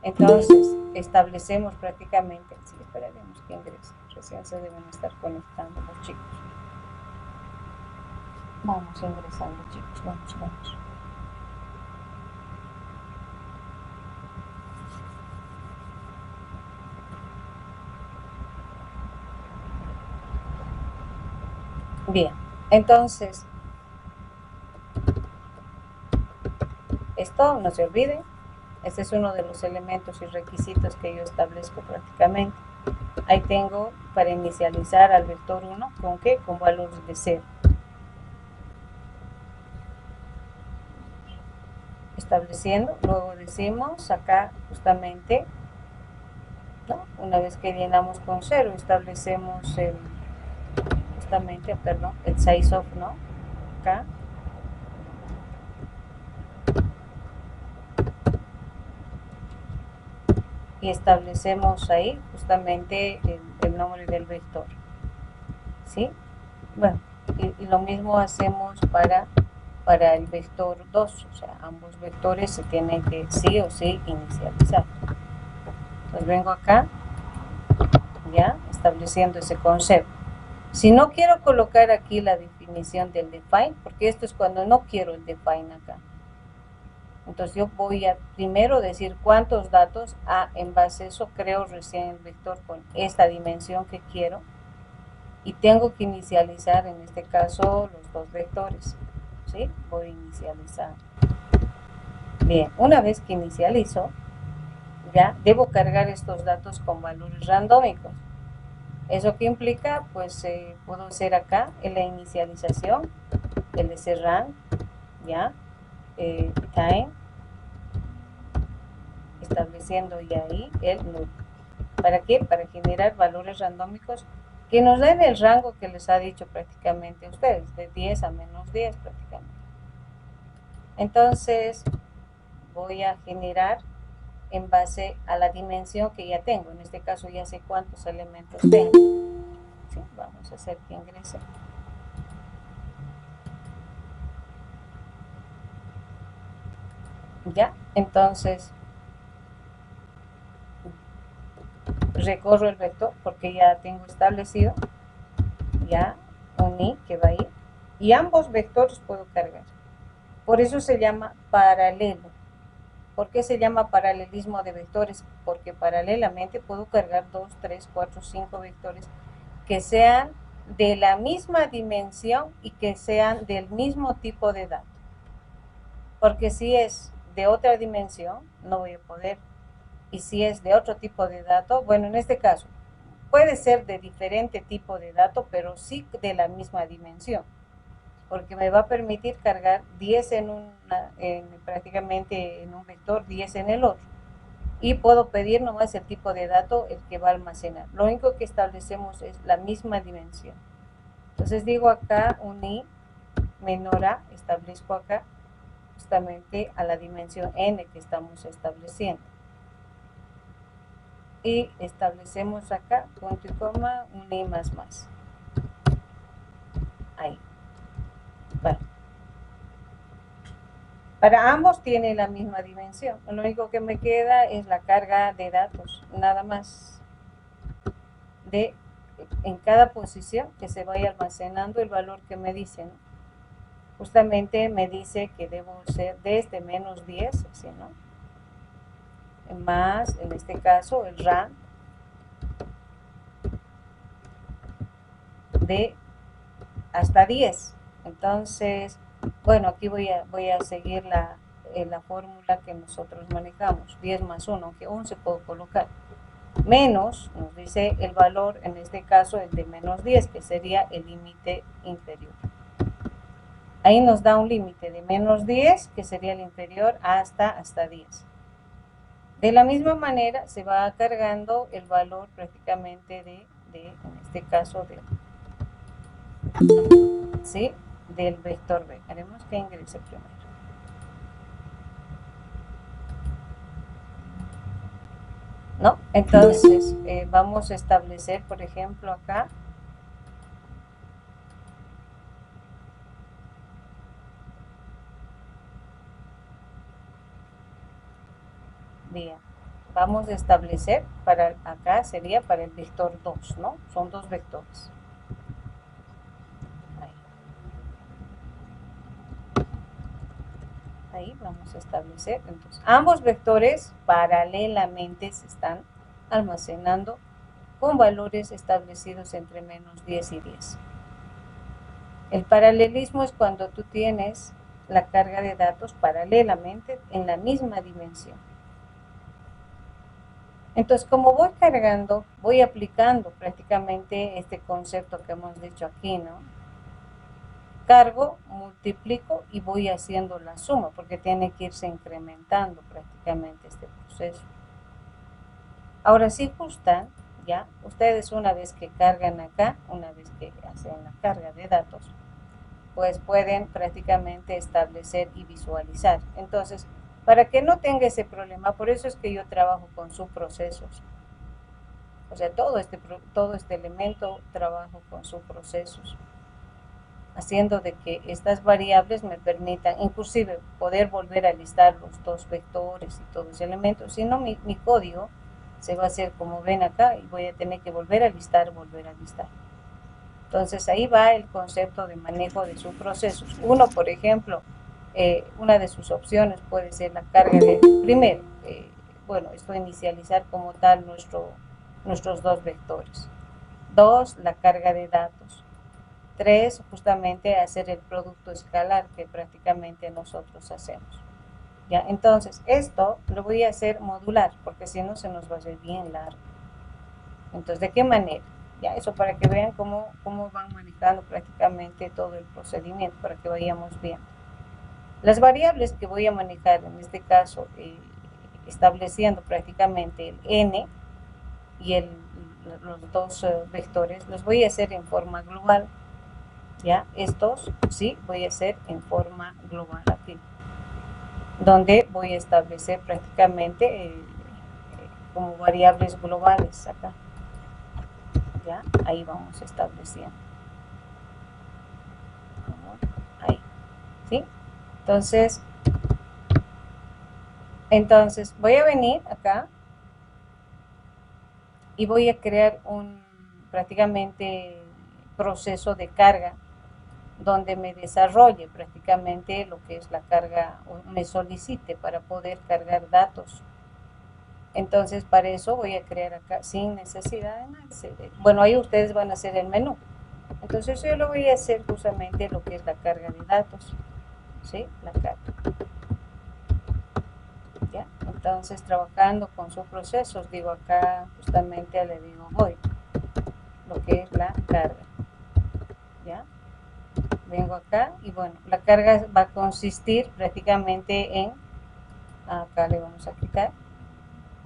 Entonces, establecemos prácticamente, sí, esperaremos que ingrese. Recién se deben estar conectando los chicos. Vamos ingresando, chicos, vamos. Bien, entonces, esto no se olvide, este es uno de los elementos y requisitos que yo establezco prácticamente. Ahí tengo para inicializar al vector 1, ¿con qué? Con valores de 0. Estableciendo, luego decimos acá justamente, ¿no? Una vez que llenamos con 0, establecemos el size of, ¿no? Acá. Y establecemos ahí justamente el nombre del vector. ¿Sí? Bueno, y lo mismo hacemos para el vector 2, o sea, ambos vectores se tienen que sí o sí inicializar. Entonces vengo acá, ya, estableciendo ese concepto. Si no quiero colocar aquí la definición del define, porque esto es cuando no quiero el define acá. Entonces yo voy a primero decir cuántos datos, en base a eso creo recién el vector con esta dimensión que quiero. Y tengo que inicializar, en este caso, los dos vectores. ¿Sí? Voy a inicializar. Bien, una vez que inicializo, ya debo cargar estos datos con valores randómicos. ¿Eso qué implica? Pues puedo hacer acá en la inicialización, el srand, ya, time, estableciendo ya ahí el null. ¿Para qué? Para generar valores randómicos que nos den el rango que les ha dicho prácticamente a ustedes, de 10 a menos 10 prácticamente. Entonces, voy a generar en base a la dimensión que ya tengo. En este caso ya sé cuántos elementos tengo. ¿Sí? Vamos a hacer que ingrese. Ya, entonces recorro el vector porque ya tengo establecido ya un i que va ahí y ambos vectores puedo cargar. Por eso se llama paralelo. ¿Por qué se llama paralelismo de vectores? Porque paralelamente puedo cargar 2, 3, 4, 5 vectores que sean de la misma dimensión y que sean del mismo tipo de dato. Porque si es de otra dimensión, no voy a poder. Y si es de otro tipo de dato, bueno, en este caso, puede ser de diferente tipo de dato, pero sí de la misma dimensión. Porque me va a permitir cargar 10 prácticamente en un vector, 10 en el otro. Y puedo pedir nomás el tipo de dato el que va a almacenar. Lo único que establecemos es la misma dimensión. Entonces digo acá un i menor a, establezco acá justamente a la dimensión n que estamos estableciendo. Y establecemos acá, punto y coma, un i más más. Ahí. Bueno. Para ambos tiene la misma dimensión. Lo único que me queda es la carga de datos, nada más. En cada posición que se vaya almacenando el valor que me dice, ¿no? Justamente me dice que debo ser desde menos 10, así, ¿no? Más, en este caso, el rand de hasta 10. Entonces, bueno, aquí voy a seguir la fórmula que nosotros manejamos, 10 más 1, aunque 11 puedo colocar. Menos, nos dice el valor, en este caso el de menos 10, que sería el límite inferior. Ahí nos da un límite de menos 10, que sería el inferior, hasta 10. De la misma manera, se va cargando el valor prácticamente en este caso, ¿sí? Del vector b. Haremos que ingrese primero. ¿No? Entonces, vamos a establecer, por ejemplo, acá bien, vamos a establecer para acá sería para el vector 2, ¿no? Son dos vectores. Ahí. ahí vamos a establecer. Entonces, ambos vectores paralelamente se están almacenando con valores establecidos entre menos 10 y 10. El paralelismo es cuando tú tienes la carga de datos paralelamente en la misma dimensión. Entonces, como voy cargando, voy aplicando prácticamente este concepto que hemos dicho aquí, ¿no? Cargo, multiplico y voy haciendo la suma, porque tiene que irse incrementando prácticamente este proceso. Ahora, si gustan, ya, ustedes una vez que cargan acá, una vez que hacen la carga de datos, pues pueden prácticamente establecer y visualizar. Entonces, para que no tenga ese problema, por eso es que yo trabajo con subprocesos. O sea, todo este elemento trabajo con subprocesos, haciendo de que estas variables me permitan, inclusive, poder volver a listar los dos vectores y todos los elementos. Si no, mi código se va a hacer como ven acá y voy a tener que volver a listar. Entonces, ahí va el concepto de manejo de subprocesos. Uno, por ejemplo, una de sus opciones puede ser la carga de, primero, bueno, esto inicializar como tal nuestros dos vectores. 2, la carga de datos. 3, justamente hacer el producto escalar que prácticamente nosotros hacemos. ¿Ya? Entonces, esto lo voy a hacer modular, porque si no se nos va a hacer bien largo. Entonces, ¿de qué manera? Ya, eso para que vean cómo van manejando prácticamente todo el procedimiento, para que vayamos viendo. Las variables que voy a manejar, en este caso, estableciendo prácticamente el n y los dos vectores, los voy a hacer en forma global. Ya, estos sí voy a hacer en forma global aquí, donde voy a establecer prácticamente como variables globales acá. Ya, ahí vamos estableciendo. Ahí, ¿sí? Entonces voy a venir acá y voy a crear un prácticamente proceso de carga donde me desarrolle prácticamente lo que es la carga, o me solicite para poder cargar datos. Entonces, para eso voy a crear acá sin necesidad de nada. Bueno, ahí ustedes van a hacer el menú. Entonces, yo lo voy a hacer justamente lo que es la carga de datos. ¿Sí? La carga. ¿Ya? Entonces, trabajando con sus procesos, digo acá, justamente le digo voy, lo que es la carga. ¿Ya? Vengo acá y bueno, la carga va a consistir prácticamente en, acá le vamos a quitar,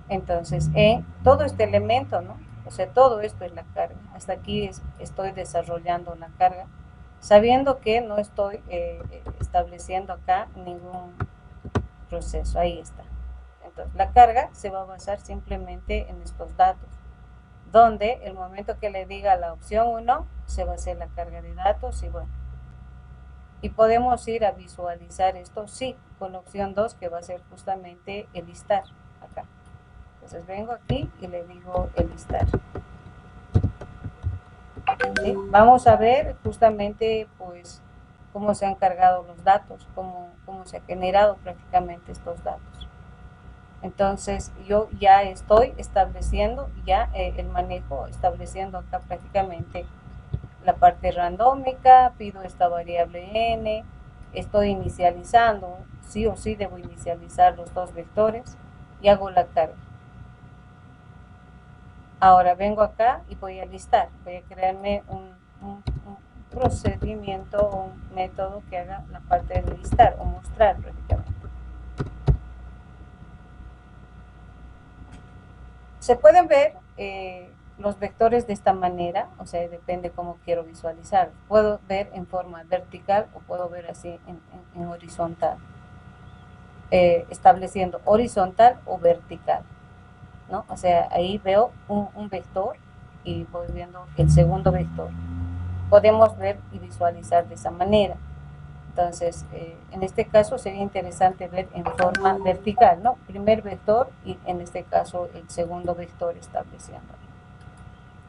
entonces en todo este elemento, ¿no? O sea, todo esto es la carga. Hasta aquí estoy desarrollando la carga, sabiendo que no estoy estableciendo acá ningún proceso. Ahí está. Entonces, la carga se va a basar simplemente en estos datos, donde el momento que le diga la opción 1, se va a hacer la carga de datos y bueno. Y podemos ir a visualizar esto, sí, con la opción 2, que va a ser justamente el listar, acá. Entonces vengo aquí y le digo el listar. ¿Sí? Vamos a ver justamente, pues, cómo se han cargado los datos, cómo se ha generado prácticamente estos datos. Entonces, yo ya estoy estableciendo el manejo, estableciendo acá prácticamente la parte randómica, pido esta variable n, estoy inicializando, sí o sí debo inicializar los dos vectores y hago la carga. Ahora vengo acá y voy a listar, voy a crearme un procedimiento o un método que haga la parte de listar o mostrar prácticamente. Se pueden ver los vectores de esta manera, o sea, depende cómo quiero visualizar. Puedo ver en forma vertical o puedo ver así en horizontal, estableciendo horizontal o vertical, ¿no? O sea, ahí veo un vector y voy viendo el segundo vector. Podemos ver y visualizar de esa manera. Entonces, en este caso sería interesante ver en forma vertical, ¿no? Primer vector y en este caso el segundo vector estableciendo.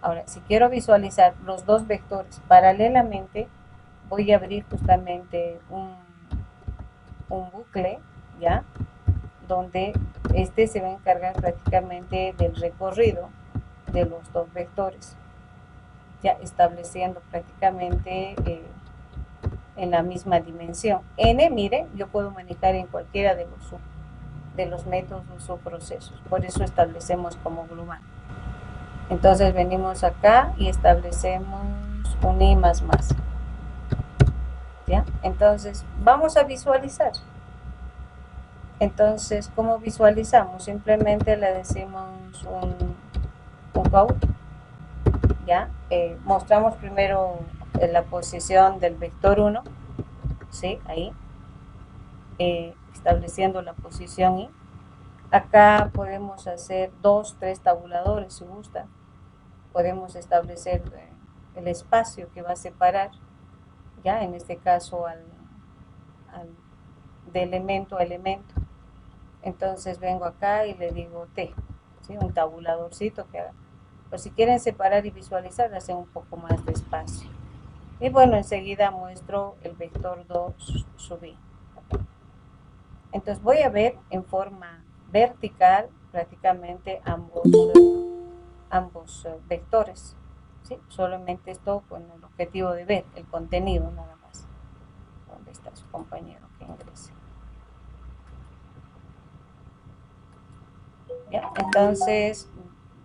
Ahora, si quiero visualizar los dos vectores paralelamente, voy a abrir justamente un bucle ¿ya? Donde este se va a encargar prácticamente del recorrido de los dos vectores, ya estableciendo prácticamente en la misma dimensión. N, miren, yo puedo manejar en cualquiera de los métodos o subprocesos, por eso establecemos como global. Entonces venimos acá y establecemos un I más más. ¿Ya? Entonces vamos a visualizar. Entonces, ¿cómo visualizamos? Simplemente le decimos un code. ¿Ya? Mostramos primero la posición del vector 1, ¿sí? Ahí, estableciendo la posición I. Acá podemos hacer 2, 3 tabuladores si gustan. Podemos establecer el espacio que va a separar, ya en este caso de elemento a elemento. Entonces vengo acá y le digo T, ¿sí? Un tabuladorcito que haga. Pues si quieren separar y visualizar, hacen un poco más de espacio. Y bueno, enseguida muestro el vector 2 subí. Entonces voy a ver en forma vertical prácticamente ambos vectores, ¿sí? Solamente esto con el objetivo de ver el contenido nada más. ¿Dónde está su compañero que ingrese? ¿Ya? Entonces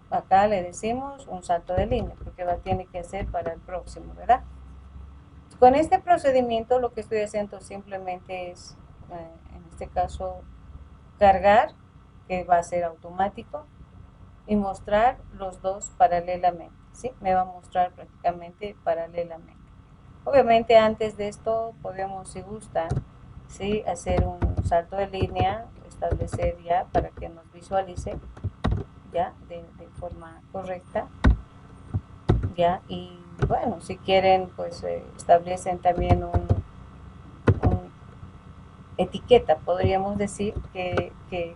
acá le decimos un salto de línea porque tiene que hacer para el próximo, ¿verdad? Con este procedimiento lo que estoy haciendo simplemente es, en este caso, cargar, que va a ser automático, y mostrar los dos paralelamente, ¿sí? Me va a mostrar prácticamente paralelamente. Obviamente antes de esto podemos, si gustan, ¿sí? Hacer un salto de línea, establecer ya para que nos visualice ya de forma correcta, ya, y bueno, si quieren pues establecen también un etiqueta, podríamos decir, que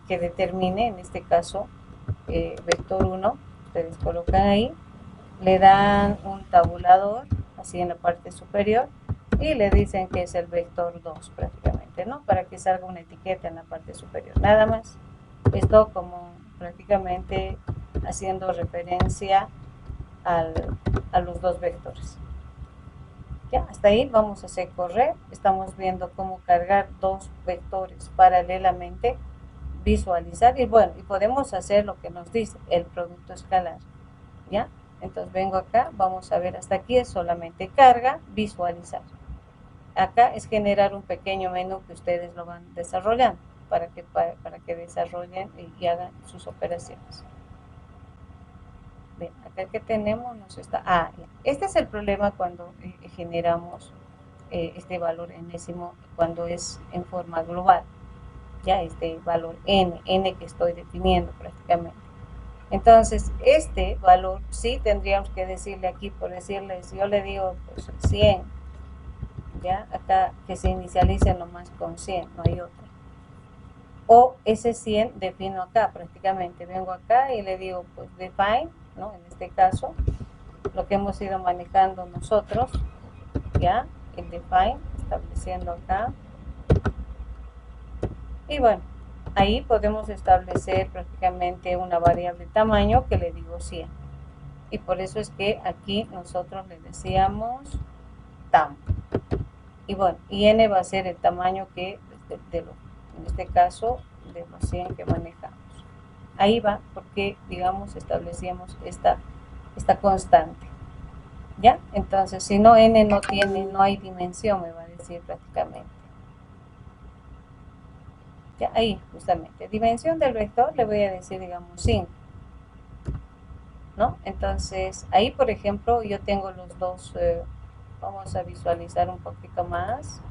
determine en este caso vector 1, ustedes colocan ahí, le dan un tabulador así en la parte superior y le dicen que es el vector 2 prácticamente, ¿no? Para que salga una etiqueta en la parte superior, nada más. Esto como prácticamente haciendo referencia a los dos vectores. Ya, hasta ahí vamos a hacer correr. Estamos viendo cómo cargar dos vectores paralelamente, visualizar y bueno, y podemos hacer lo que nos dice el producto escalar. ¿Ya? Entonces vengo acá, vamos a ver, hasta aquí es solamente carga, visualizar. Acá es generar un pequeño menú que ustedes lo van desarrollando para que desarrollen y hagan sus operaciones. Bien, acá que tenemos nos está, este es el problema cuando generamos este valor enésimo cuando es en forma global, ya este valor n que estoy definiendo prácticamente. Entonces este valor sí tendríamos que decirle aquí, por decirle, si yo le digo pues 100, ya acá que se inicialice nomás con 100, no hay otra. O ese 100 defino acá prácticamente, vengo acá y le digo pues define, ¿no? En este caso, lo que hemos ido manejando nosotros, ya, el define, estableciendo acá. Y bueno, ahí podemos establecer prácticamente una variable tamaño que le digo 100. Y por eso es que aquí nosotros le decíamos tam. Y bueno, y n va a ser el tamaño que, en este caso, de los 100 que manejamos. Ahí va, porque, digamos, establecíamos esta constante. ¿Ya? Entonces, si no, n no hay dimensión, me va a decir prácticamente. Ya, ahí, justamente. Dimensión del vector, le voy a decir, digamos, 5. ¿No? Entonces, ahí, por ejemplo, yo tengo los dos, vamos a visualizar un poquito más.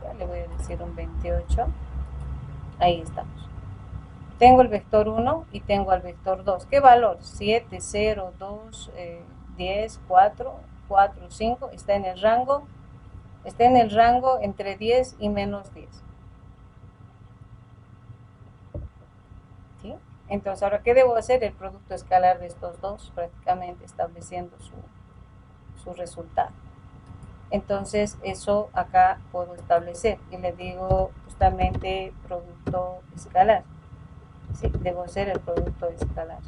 Ya le voy a decir un 28. Ahí estamos. Tengo el vector 1 y tengo el vector 2. ¿Qué valor? 7, 0, 2, 10, 4, 4, 5. Está en el rango entre 10 y menos 10. ¿Sí? Entonces, ahora, ¿qué debo hacer? El producto escalar de estos dos, prácticamente estableciendo su resultado. Entonces, eso acá puedo establecer. Y le digo, pues justamente producto escalar. Sí, debo hacer el producto escalar.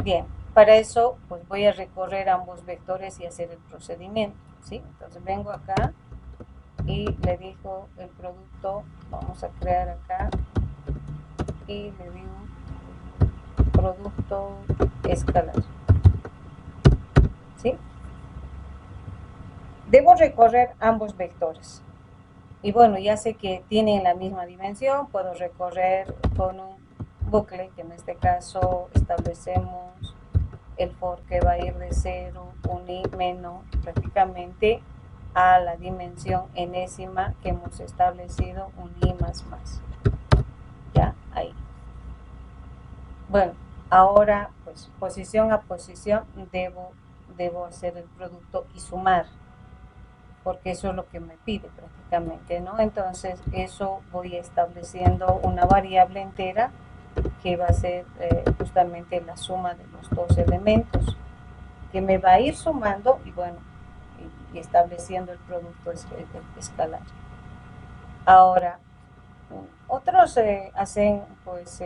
Bien, para eso pues voy a recorrer ambos vectores y hacer el procedimiento, ¿sí? Entonces vengo acá y le digo el producto, vamos a crear acá y le digo producto escalar, ¿sí? Debo recorrer ambos vectores. Y bueno, ya sé que tienen la misma dimensión, puedo recorrer con un bucle, que en este caso establecemos el for que va a ir de 0, 1 y menos prácticamente a la dimensión enésima que hemos establecido, un i más. Ya, ahí. Bueno, ahora pues posición a posición debo hacer el producto y sumar, porque eso es lo que me pide prácticamente, ¿no? Entonces eso voy estableciendo una variable entera que va a ser justamente la suma de los dos elementos, que me va a ir sumando y bueno, y estableciendo el producto escalar. Ahora, otros hacen pues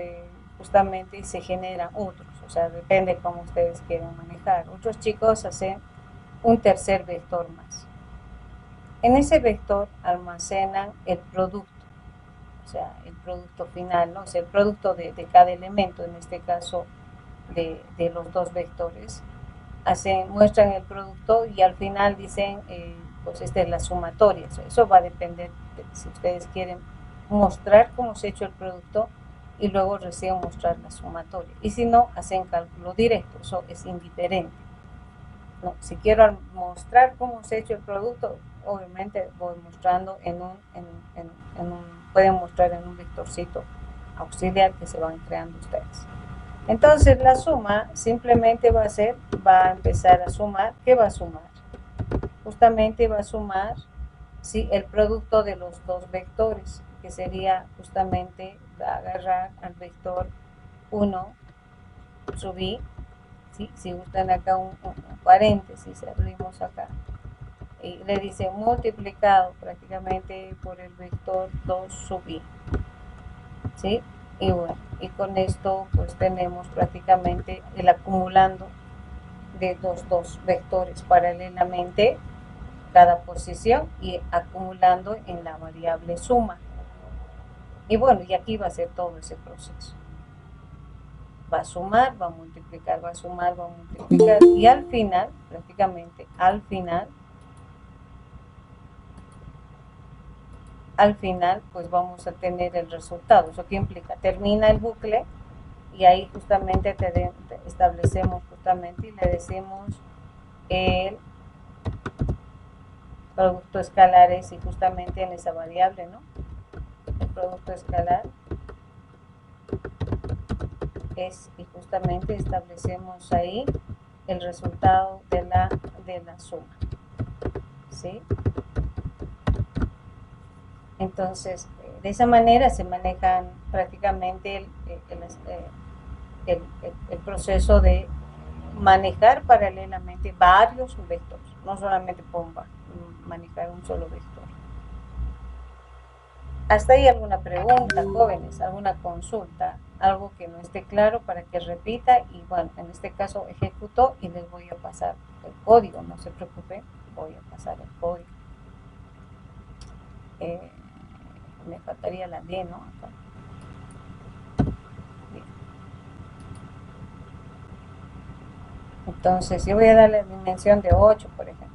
justamente se generan otros, o sea, depende cómo ustedes quieran manejar. Otros chicos hacen un tercer vector más. En ese vector almacenan el producto, o sea, el producto final, ¿no? O sea, el producto de cada elemento, en este caso de los dos vectores. Muestran el producto y al final dicen, pues esta es la sumatoria. Eso va a depender de si ustedes quieren mostrar cómo se ha hecho el producto y luego recién mostrar la sumatoria. Y si no, hacen cálculo directo, eso es indiferente. No, si quiero mostrar cómo se ha hecho el producto, obviamente voy mostrando pueden mostrar en un vectorcito auxiliar que se van creando ustedes. Entonces la suma simplemente va a empezar a sumar. ¿Qué va a sumar? Justamente va a sumar, ¿sí?, el producto de los dos vectores, que sería justamente agarrar al vector 1, subir, ¿sí? Si gustan acá un paréntesis, abrimos acá, y le dice multiplicado prácticamente por el vector 2 subir, ¿sí? Y bueno, y con esto pues tenemos prácticamente el acumulando de los dos vectores paralelamente cada posición y acumulando en la variable suma. Y bueno, y aquí va a ser todo ese proceso. Va a sumar, va a multiplicar, va a sumar, va a multiplicar y al final, prácticamente al final pues vamos a tener el resultado. ¿Eso qué implica? Termina el bucle y ahí justamente establecemos justamente y le decimos el producto escalar es y justamente en esa variable, ¿no? El producto escalar es y justamente establecemos ahí el resultado de la suma, ¿sí? Entonces, de esa manera se manejan prácticamente el proceso de manejar paralelamente varios vectores, no solamente manejar un solo vector. ¿Hasta ahí alguna pregunta, jóvenes? ¿Alguna consulta? Algo que no esté claro para que repita y bueno, en este caso ejecuto y les voy a pasar el código, no se preocupen, voy a pasar el código. Me faltaría la D, ¿no? Acá. Bien. Entonces yo voy a darle la dimensión de 8, por ejemplo.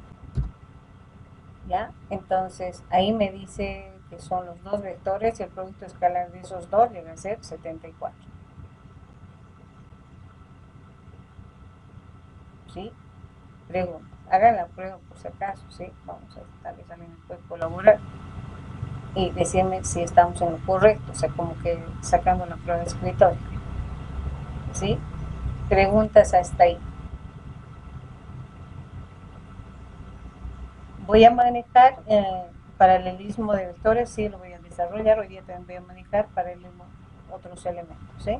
¿Ya? Entonces ahí me dice que son los dos vectores y el producto escalar de esos dos llega a ser 74. ¿Sí? Pregunta. Hagan la prueba por si acaso, ¿sí? Vamos a ver, tal vez alguien puede colaborar y decirme si estamos en lo correcto, o sea, como que sacando la prueba de escritorio. ¿Sí? Preguntas hasta ahí. Voy a manejar paralelismo de vectores, sí, lo voy a desarrollar. Hoy día también voy a manejar paralelismo otros elementos, ¿sí?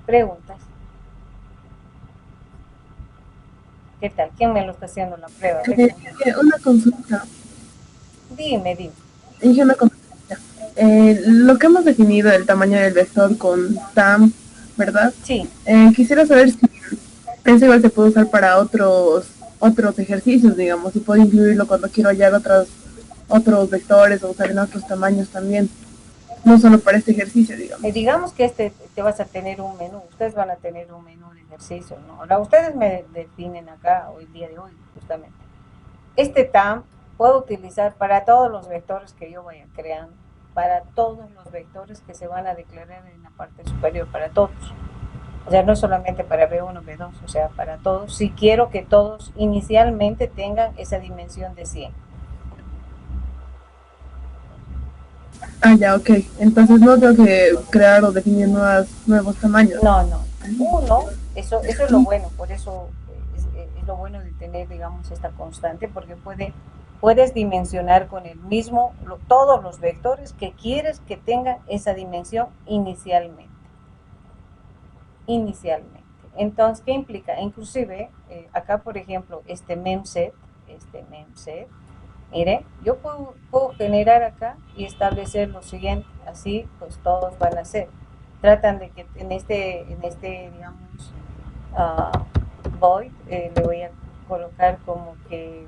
Preguntas. ¿Qué tal? ¿Quién me lo está haciendo la prueba? Una consulta. Dime. Dije una consulta. Lo que hemos definido, el tamaño del vector con TAM, ¿verdad? Sí. Quisiera saber si eso igual se puede usar para otros ejercicios, digamos, y puedo incluirlo cuando quiero hallar otros vectores o usar en otros tamaños también, no solo para este ejercicio, digamos. Digamos que te vas a tener un menú, ustedes van a tener un menú de ejercicio, ¿no? Ahora ustedes me definen acá, hoy día de hoy, justamente. Este TAM puedo utilizar para todos los vectores que yo vaya creando, para todos los vectores que se van a declarar en la parte superior, para todos. O sea, no solamente para B1, B2, o sea, para todos. Si quiero que todos inicialmente tengan esa dimensión de 100. Ya, ok. Entonces no tengo que crear o definir nuevos tamaños. No. Uno, eso es lo bueno, por eso es lo bueno de tener, digamos, esta constante, porque puedes dimensionar con el mismo todos los vectores que quieres que tengan esa dimensión inicialmente. Entonces, ¿qué implica? Inclusive, acá, por ejemplo, este memset, mire, yo puedo generar acá y establecer lo siguiente, así pues todos van a ser. Tratan de que en este digamos, void, le voy a colocar como que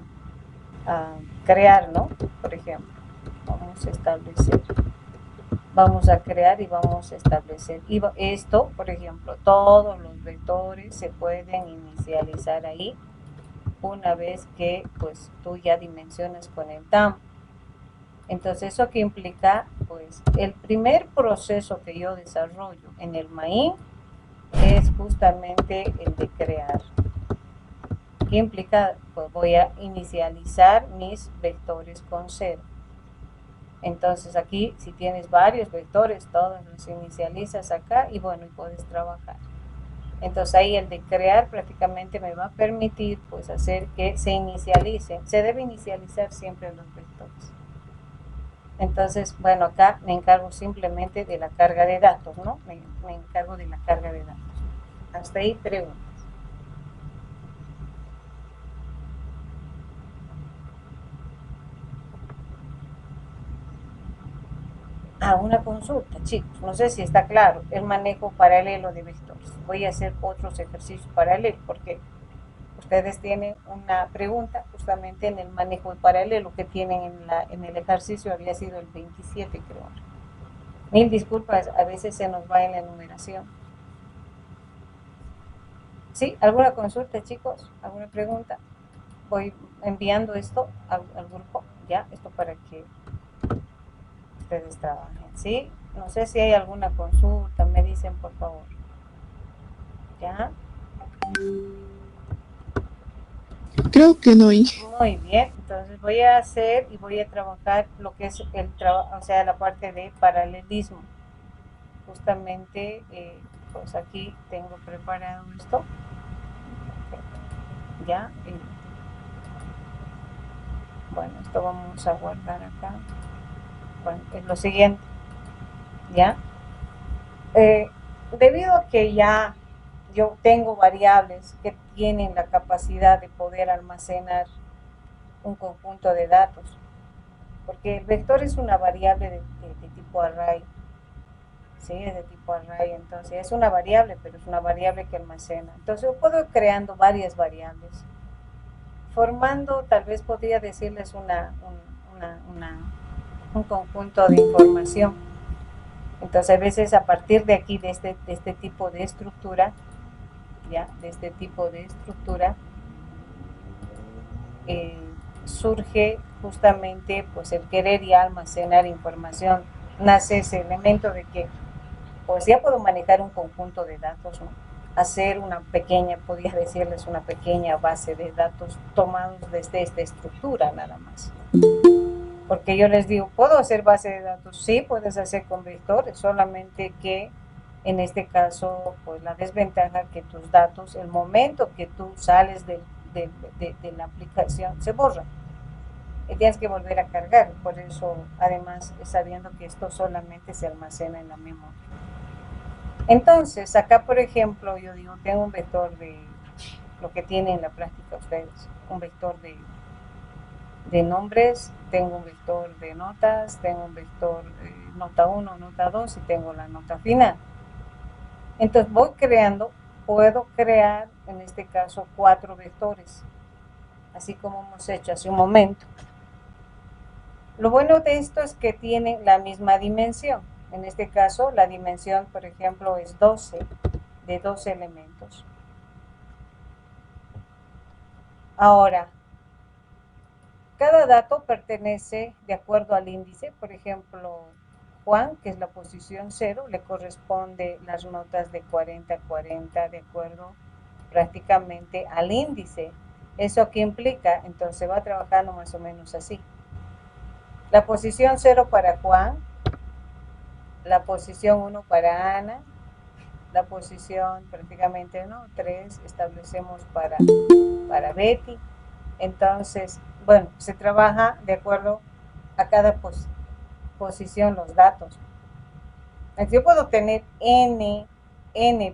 crear, ¿no? Por ejemplo, vamos a establecer. Vamos a crear y vamos a establecer. Y esto, por ejemplo, todos los vectores se pueden inicializar ahí una vez que pues tú ya dimensionas con el TAM. Entonces, ¿eso qué implica? Pues el primer proceso que yo desarrollo en el main es justamente el de crear. ¿Qué implica? Pues voy a inicializar mis vectores con 0. Entonces aquí, si tienes varios vectores, todos los inicializas acá y bueno, y puedes trabajar. Entonces ahí el de crear prácticamente me va a permitir pues hacer que se inicialicen. Se debe inicializar siempre los vectores. Entonces, bueno, acá me encargo simplemente de la carga de datos, ¿no? Me encargo de la carga de datos. Hasta ahí preguntas. Una consulta, chicos, no sé si está claro, el manejo paralelo de vectores. Voy a hacer otros ejercicios paralelos porque ustedes tienen una pregunta justamente en el manejo paralelo que tienen en el ejercicio, había sido el 27, creo. Mil disculpas, a veces se nos va en la enumeración. ¿Sí? ¿Alguna consulta, chicos? ¿Alguna pregunta? Voy enviando esto al grupo, ¿ya? Esto para que ustedes trabajen, ¿sí? No sé si hay alguna consulta, me dicen por favor. ¿Ya? Creo que no hay. Muy bien, entonces voy a hacer y voy a trabajar lo que es el trabajo, o sea, la parte de paralelismo. Justamente, pues aquí tengo preparado esto. ¿Ya? Bueno, esto vamos a guardar acá. Bueno, es lo siguiente, ¿ya? Debido a que ya yo tengo variables que tienen la capacidad de poder almacenar un conjunto de datos, porque el vector es una variable de tipo array, ¿sí? Es de tipo array, entonces es una variable, pero es una variable que almacena. Entonces yo puedo ir creando varias variables, formando, tal vez podría decirles un conjunto de información. Entonces a veces a partir de aquí, de este tipo de estructura, ¿ya? De este tipo de estructura, surge justamente pues el querer y almacenar información. Nace ese elemento de que pues ya puedo manejar un conjunto de datos, ¿no? Hacer una pequeña, podría decirles una pequeña base de datos tomados desde esta estructura nada más. Porque yo les digo, ¿puedo hacer base de datos? Sí, puedes hacer con vectores, solamente que en este caso, pues la desventaja que tus datos, el momento que tú sales de la aplicación, se borra. Y tienes que volver a cargar, por eso, además, sabiendo que esto solamente se almacena en la memoria. Entonces, acá, por ejemplo, yo digo, tengo un vector de lo que tienen en la práctica ustedes. Un vector de nombres, tengo un vector de notas, tengo un vector nota 1, nota 2 y tengo la nota final. Entonces voy creando, puedo crear en este caso 4 vectores, así como hemos hecho hace un momento. Lo bueno de esto es que tienen la misma dimensión. En este caso la dimensión, por ejemplo, es 12, de 12 elementos. Ahora, cada dato pertenece de acuerdo al índice. Por ejemplo, Juan, que es la posición 0, le corresponde las notas de 40 a 40 de acuerdo prácticamente al índice. ¿Eso qué implica? Entonces va trabajando más o menos así. La posición 0 para Juan, la posición 1 para Ana, la posición prácticamente 3 establecemos para Betty. Entonces, bueno, se trabaja de acuerdo a cada posición los datos. Entonces, yo puedo tener n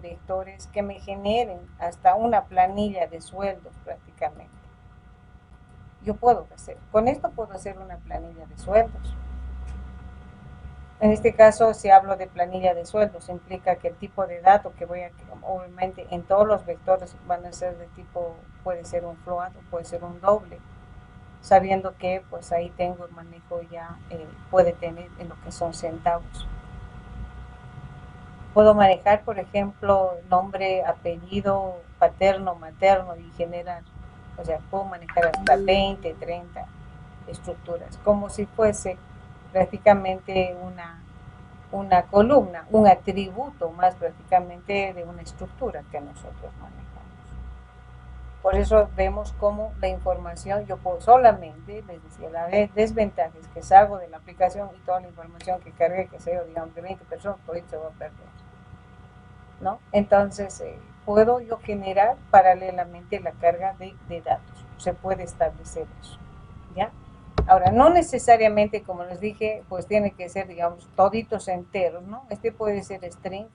vectores que me generen hasta una planilla de sueldos prácticamente. Yo puedo hacer, con esto puedo hacer una planilla de sueldos. En este caso, si hablo de planilla de sueldos, implica que el tipo de dato que voy a, obviamente en todos los vectores van a ser de tipo, puede ser un float o puede ser un doble, sabiendo que pues ahí tengo el manejo ya, puede tener en lo que son centavos. Puedo manejar, por ejemplo, nombre, apellido, paterno, materno y generar, o sea, puedo manejar hasta 20, 30 estructuras, como si fuese prácticamente una columna, un atributo más prácticamente de una estructura que nosotros manejamos. Por eso vemos cómo la información, yo puedo solamente, les decía, la desventaja es que salgo de la aplicación y toda la información que cargué, que sea, digamos, de 20 personas, por ahí se va a perder, ¿no? Entonces, puedo yo generar paralelamente la carga de datos, se puede establecer eso, ¿ya? Ahora, no necesariamente, como les dije, pues tiene que ser, digamos, toditos enteros, ¿no? Este puede ser string,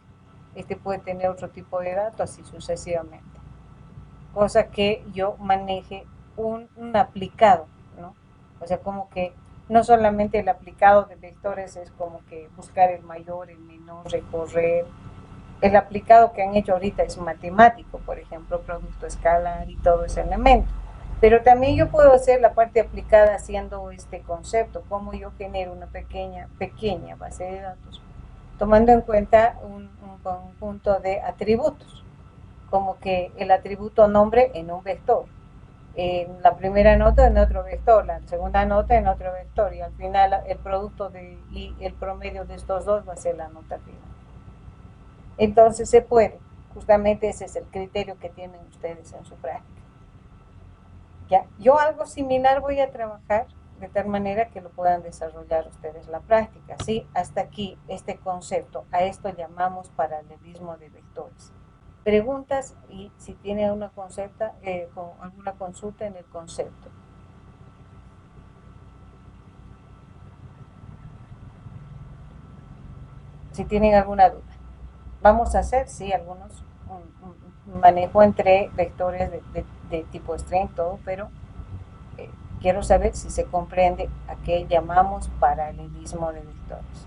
este puede tener otro tipo de datos, así sucesivamente. Cosa que yo maneje un aplicado, ¿no? O sea, como que no solamente el aplicado de vectores es como que buscar el mayor, el menor, recorrer. El aplicado que han hecho ahorita es matemático, por ejemplo, producto escalar y todo ese elemento. Pero también yo puedo hacer la parte aplicada haciendo este concepto, cómo yo genero una pequeña base de datos, tomando en cuenta un conjunto de atributos, como que el atributo nombre en un vector, en la primera nota en otro vector, la segunda nota en otro vector, y al final el producto y el promedio de estos dos va a ser la nota final. Entonces se puede, justamente ese es el criterio que tienen ustedes en su práctica. ¿Ya? Yo algo similar voy a trabajar de tal manera que lo puedan desarrollar ustedes la práctica, ¿sí? Hasta aquí este concepto, a esto llamamos paralelismo de vectores. Preguntas y si tiene alguna consulta en el concepto. Si tienen alguna duda. Vamos a hacer, sí, algunos manejo entre vectores de tipo string, todo, pero quiero saber si se comprende a qué llamamos paralelismo de vectores.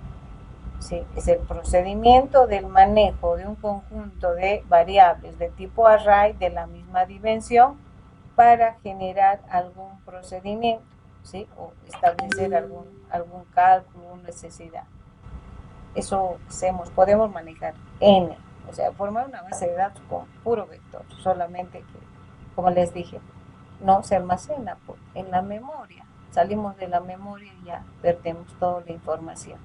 ¿Sí? Es el procedimiento del manejo de un conjunto de variables de tipo array de la misma dimensión para generar algún procedimiento, ¿sí? O establecer algún cálculo o necesidad. Eso podemos manejar n, o sea, formar una base de datos con puro vector, solamente que, como les dije, no se almacena en la memoria. Salimos de la memoria y ya vertemos toda la información.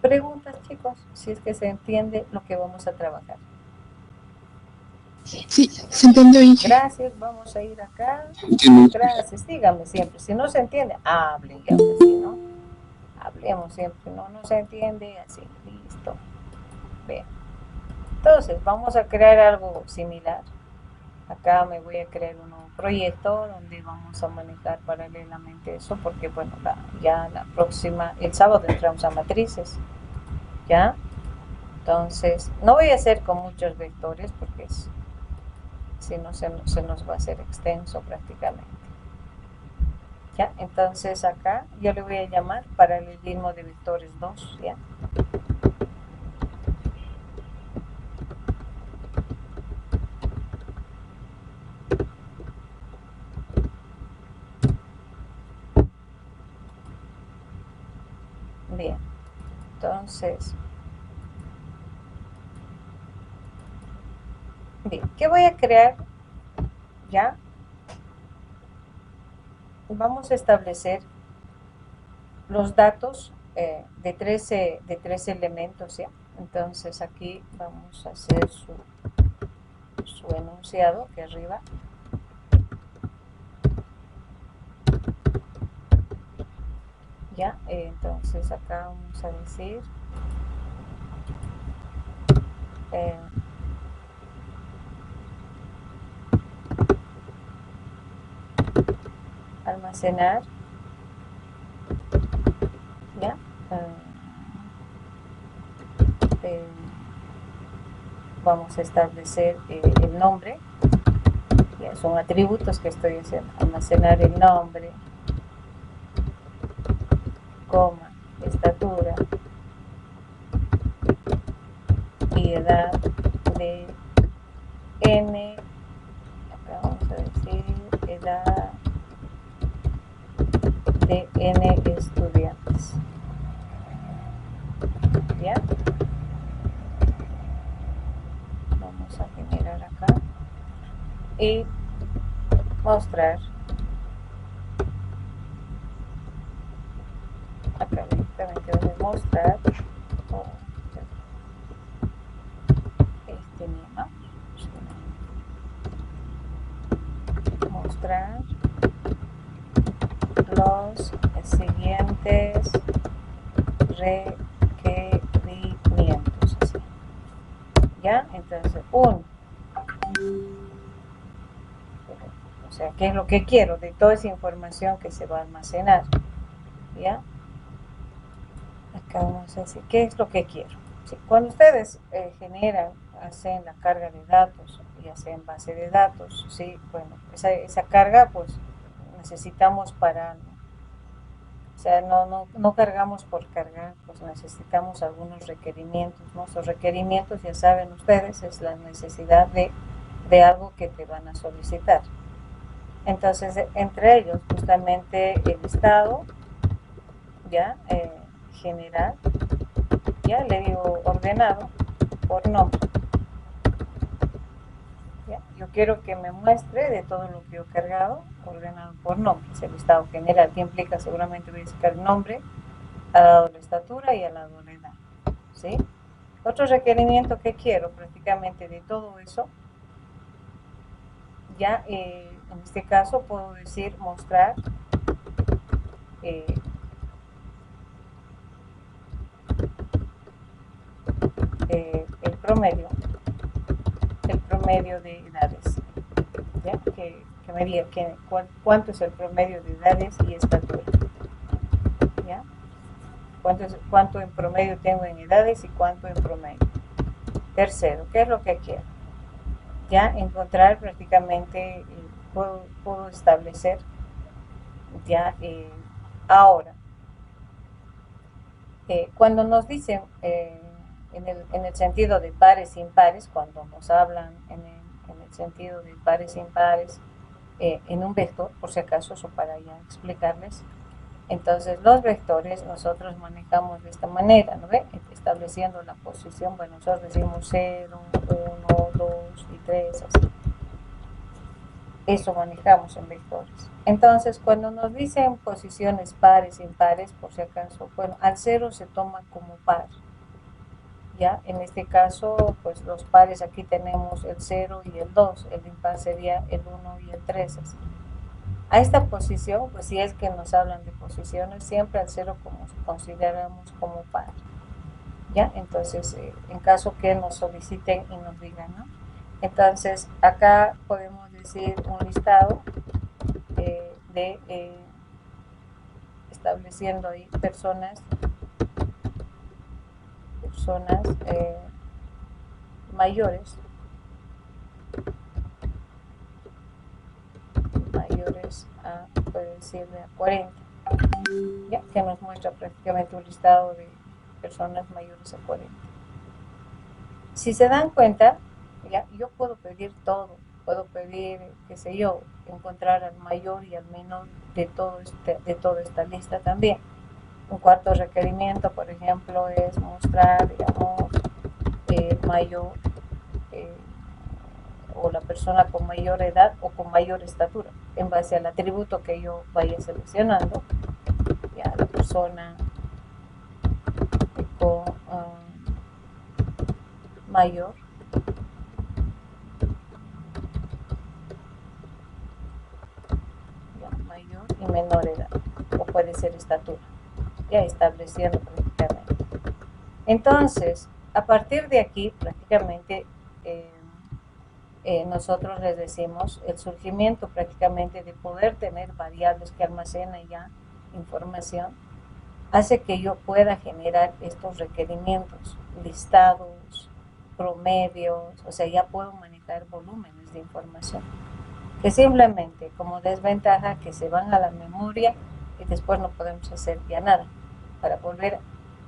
Preguntas, chicos, si es que se entiende lo que vamos a trabajar. Sí, se entendió, Inge. Gracias, vamos a ir acá. Entiendo. Gracias, díganme siempre. Si no se entiende, hablen, ya que si no, hablemos siempre. No se entiende, así, listo. Bien. Entonces, vamos a crear algo similar. Acá me voy a crear un nuevo proyecto donde vamos a manejar paralelamente eso, porque bueno, ya la próxima, el sábado entramos a matrices, ¿ya? Entonces, no voy a hacer con muchos vectores porque si no se nos va a hacer extenso prácticamente. ¿Ya? Entonces acá yo le voy a llamar paralelismo de vectores 2, ¿ya? Bien, entonces, bien, ¿qué voy a crear? Ya, vamos a establecer los datos de tres elementos, ¿ya? Entonces aquí vamos a hacer su enunciado que arriba. Ya, entonces acá vamos a decir almacenar, ya, vamos a establecer el nombre, ya son atributos que estoy haciendo, almacenar el nombre, coma, estatura y edad de n, acá vamos a decir edad de n estudiantes, ¿ya? Vamos a generar acá y mostrar acá directamente voy a mostrar este mismo, mostrar los siguientes requerimientos, así. ¿Ya? Entonces, o sea, ¿qué es lo que quiero de toda esa información que se va a almacenar? ¿Ya? Acá vamos a decir, ¿qué es lo que quiero? Sí, cuando ustedes generan, hacen la carga de datos y hacen base de datos, sí, bueno, esa carga, pues, necesitamos para, o sea, no cargamos por cargar, pues necesitamos algunos requerimientos, ¿no? Esos requerimientos, ya saben ustedes, es la necesidad de algo que te van a solicitar. Entonces, entre ellos, justamente el estado, ya, general, ya le digo ordenado por nombre. ¿Ya? Yo quiero que me muestre de todo lo que yo he cargado, ordenado por nombre, es el estado general, que implica seguramente voy a sacar el nombre, al lado de la estatura y al lado de la edad, ¿sí? Otro requerimiento que quiero prácticamente de todo eso, ya en este caso puedo decir mostrar el promedio de edades, ¿ya? Que me diga cuánto es el promedio de edades y estatura, ¿ya? Cuánto en promedio tengo en edades y cuánto en promedio. Tercero, ¿qué es lo que quiero? Ya encontrar prácticamente, puedo establecer ya ahora. Cuando nos dicen en el sentido de pares e impares, cuando nos hablan en el sentido de pares e impares, en un vector, por si acaso, eso para ya explicarles. Entonces, los vectores nosotros manejamos de esta manera, ¿no ve? Estableciendo la posición, bueno, nosotros decimos 0, 1, 2 y 3, así. Eso manejamos en vectores. Entonces, cuando nos dicen posiciones pares, impares, por si acaso, bueno, al 0 se toma como par. ¿Ya? En este caso, pues los pares aquí tenemos el 0 y el 2, el impar sería el 1 y el 3, así. A esta posición, pues si es que nos hablan de posiciones, siempre al 0 consideramos como par. ¿Ya? Entonces, en caso que nos soliciten y nos digan, ¿no? Entonces, acá podemos decir un listado estableciendo ahí personas mayores a, puede decirle, a 40, ya que nos muestra prácticamente un listado de personas mayores a 40. Si se dan cuenta, ya yo puedo pedir todo, puedo pedir, qué sé yo, encontrar al mayor y al menor de toda esta lista también. Un cuarto requerimiento, por ejemplo, es mostrar, digamos, el mayor o la persona con mayor edad o con mayor estatura, en base al atributo que yo vaya seleccionando. Ya la persona con mayor y menor edad, o puede ser estatura, ya estableciendo prácticamente. Entonces, a partir de aquí, prácticamente, nosotros les decimos el surgimiento prácticamente de poder tener variables que almacenan ya información, hace que yo pueda generar estos requerimientos, listados, promedios, o sea, ya puedo manejar volúmenes de información, que simplemente como desventaja que se van a la memoria y después no podemos hacer ya nada. Para volver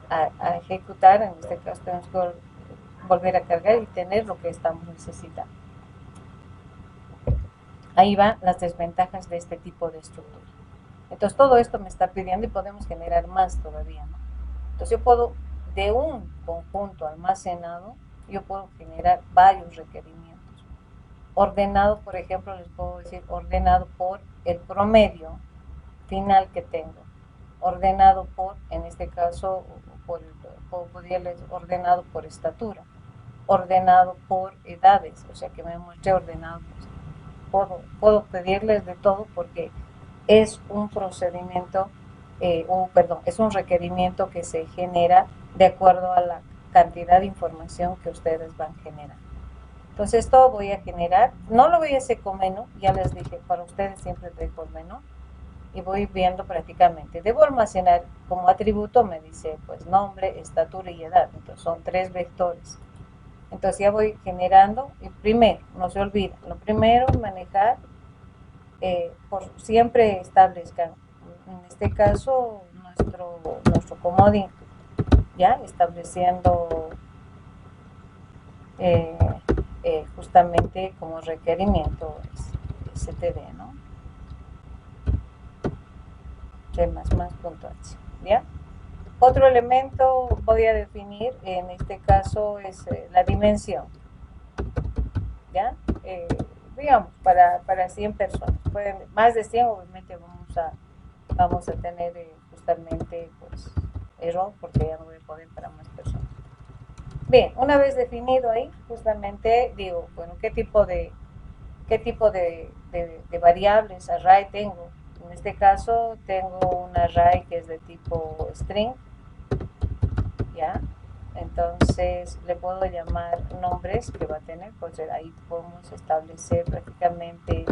a ejecutar, en este caso tenemos que volver a cargar y tener lo que estamos necesitando. Ahí van las desventajas de este tipo de estructura. Entonces todo esto me está pidiendo y podemos generar más todavía, ¿no? Entonces yo puedo, de un conjunto almacenado, yo puedo generar varios requerimientos. Ordenado, por ejemplo, les puedo decir ordenado por el promedio final que tengo. Ordenado por, en este caso, ordenado por estatura. Ordenado por edades, o sea que me muestre ordenado. Puedo pedirles de todo porque es un procedimiento, es un requerimiento que se genera de acuerdo a la cantidad de información que ustedes van generando. Entonces todo voy a generar, no lo voy a hacer con menú, ya les dije, para ustedes siempre dejo el menú y voy viendo prácticamente. Debo almacenar como atributo, me dice pues nombre, estatura y edad, entonces son 3 vectores. Entonces ya voy generando y primero, no se olviden, lo primero manejar, siempre establezcan, en este caso nuestro comodín, ya estableciendo justamente como requerimiento STD, ¿no? C++.h, ¿ya? Otro elemento voy a definir, en este caso es la dimensión, ¿ya? Digamos, para 100 personas, pueden, más de 100 obviamente vamos a tener justamente pues error porque ya no voy a poder para más personas. Bien, una vez definido ahí, justamente digo, bueno, ¿qué tipo de variables, array tengo? En este caso tengo un array que es de tipo string, ¿ya? Entonces le puedo llamar nombres que va a tener, pues ahí podemos establecer prácticamente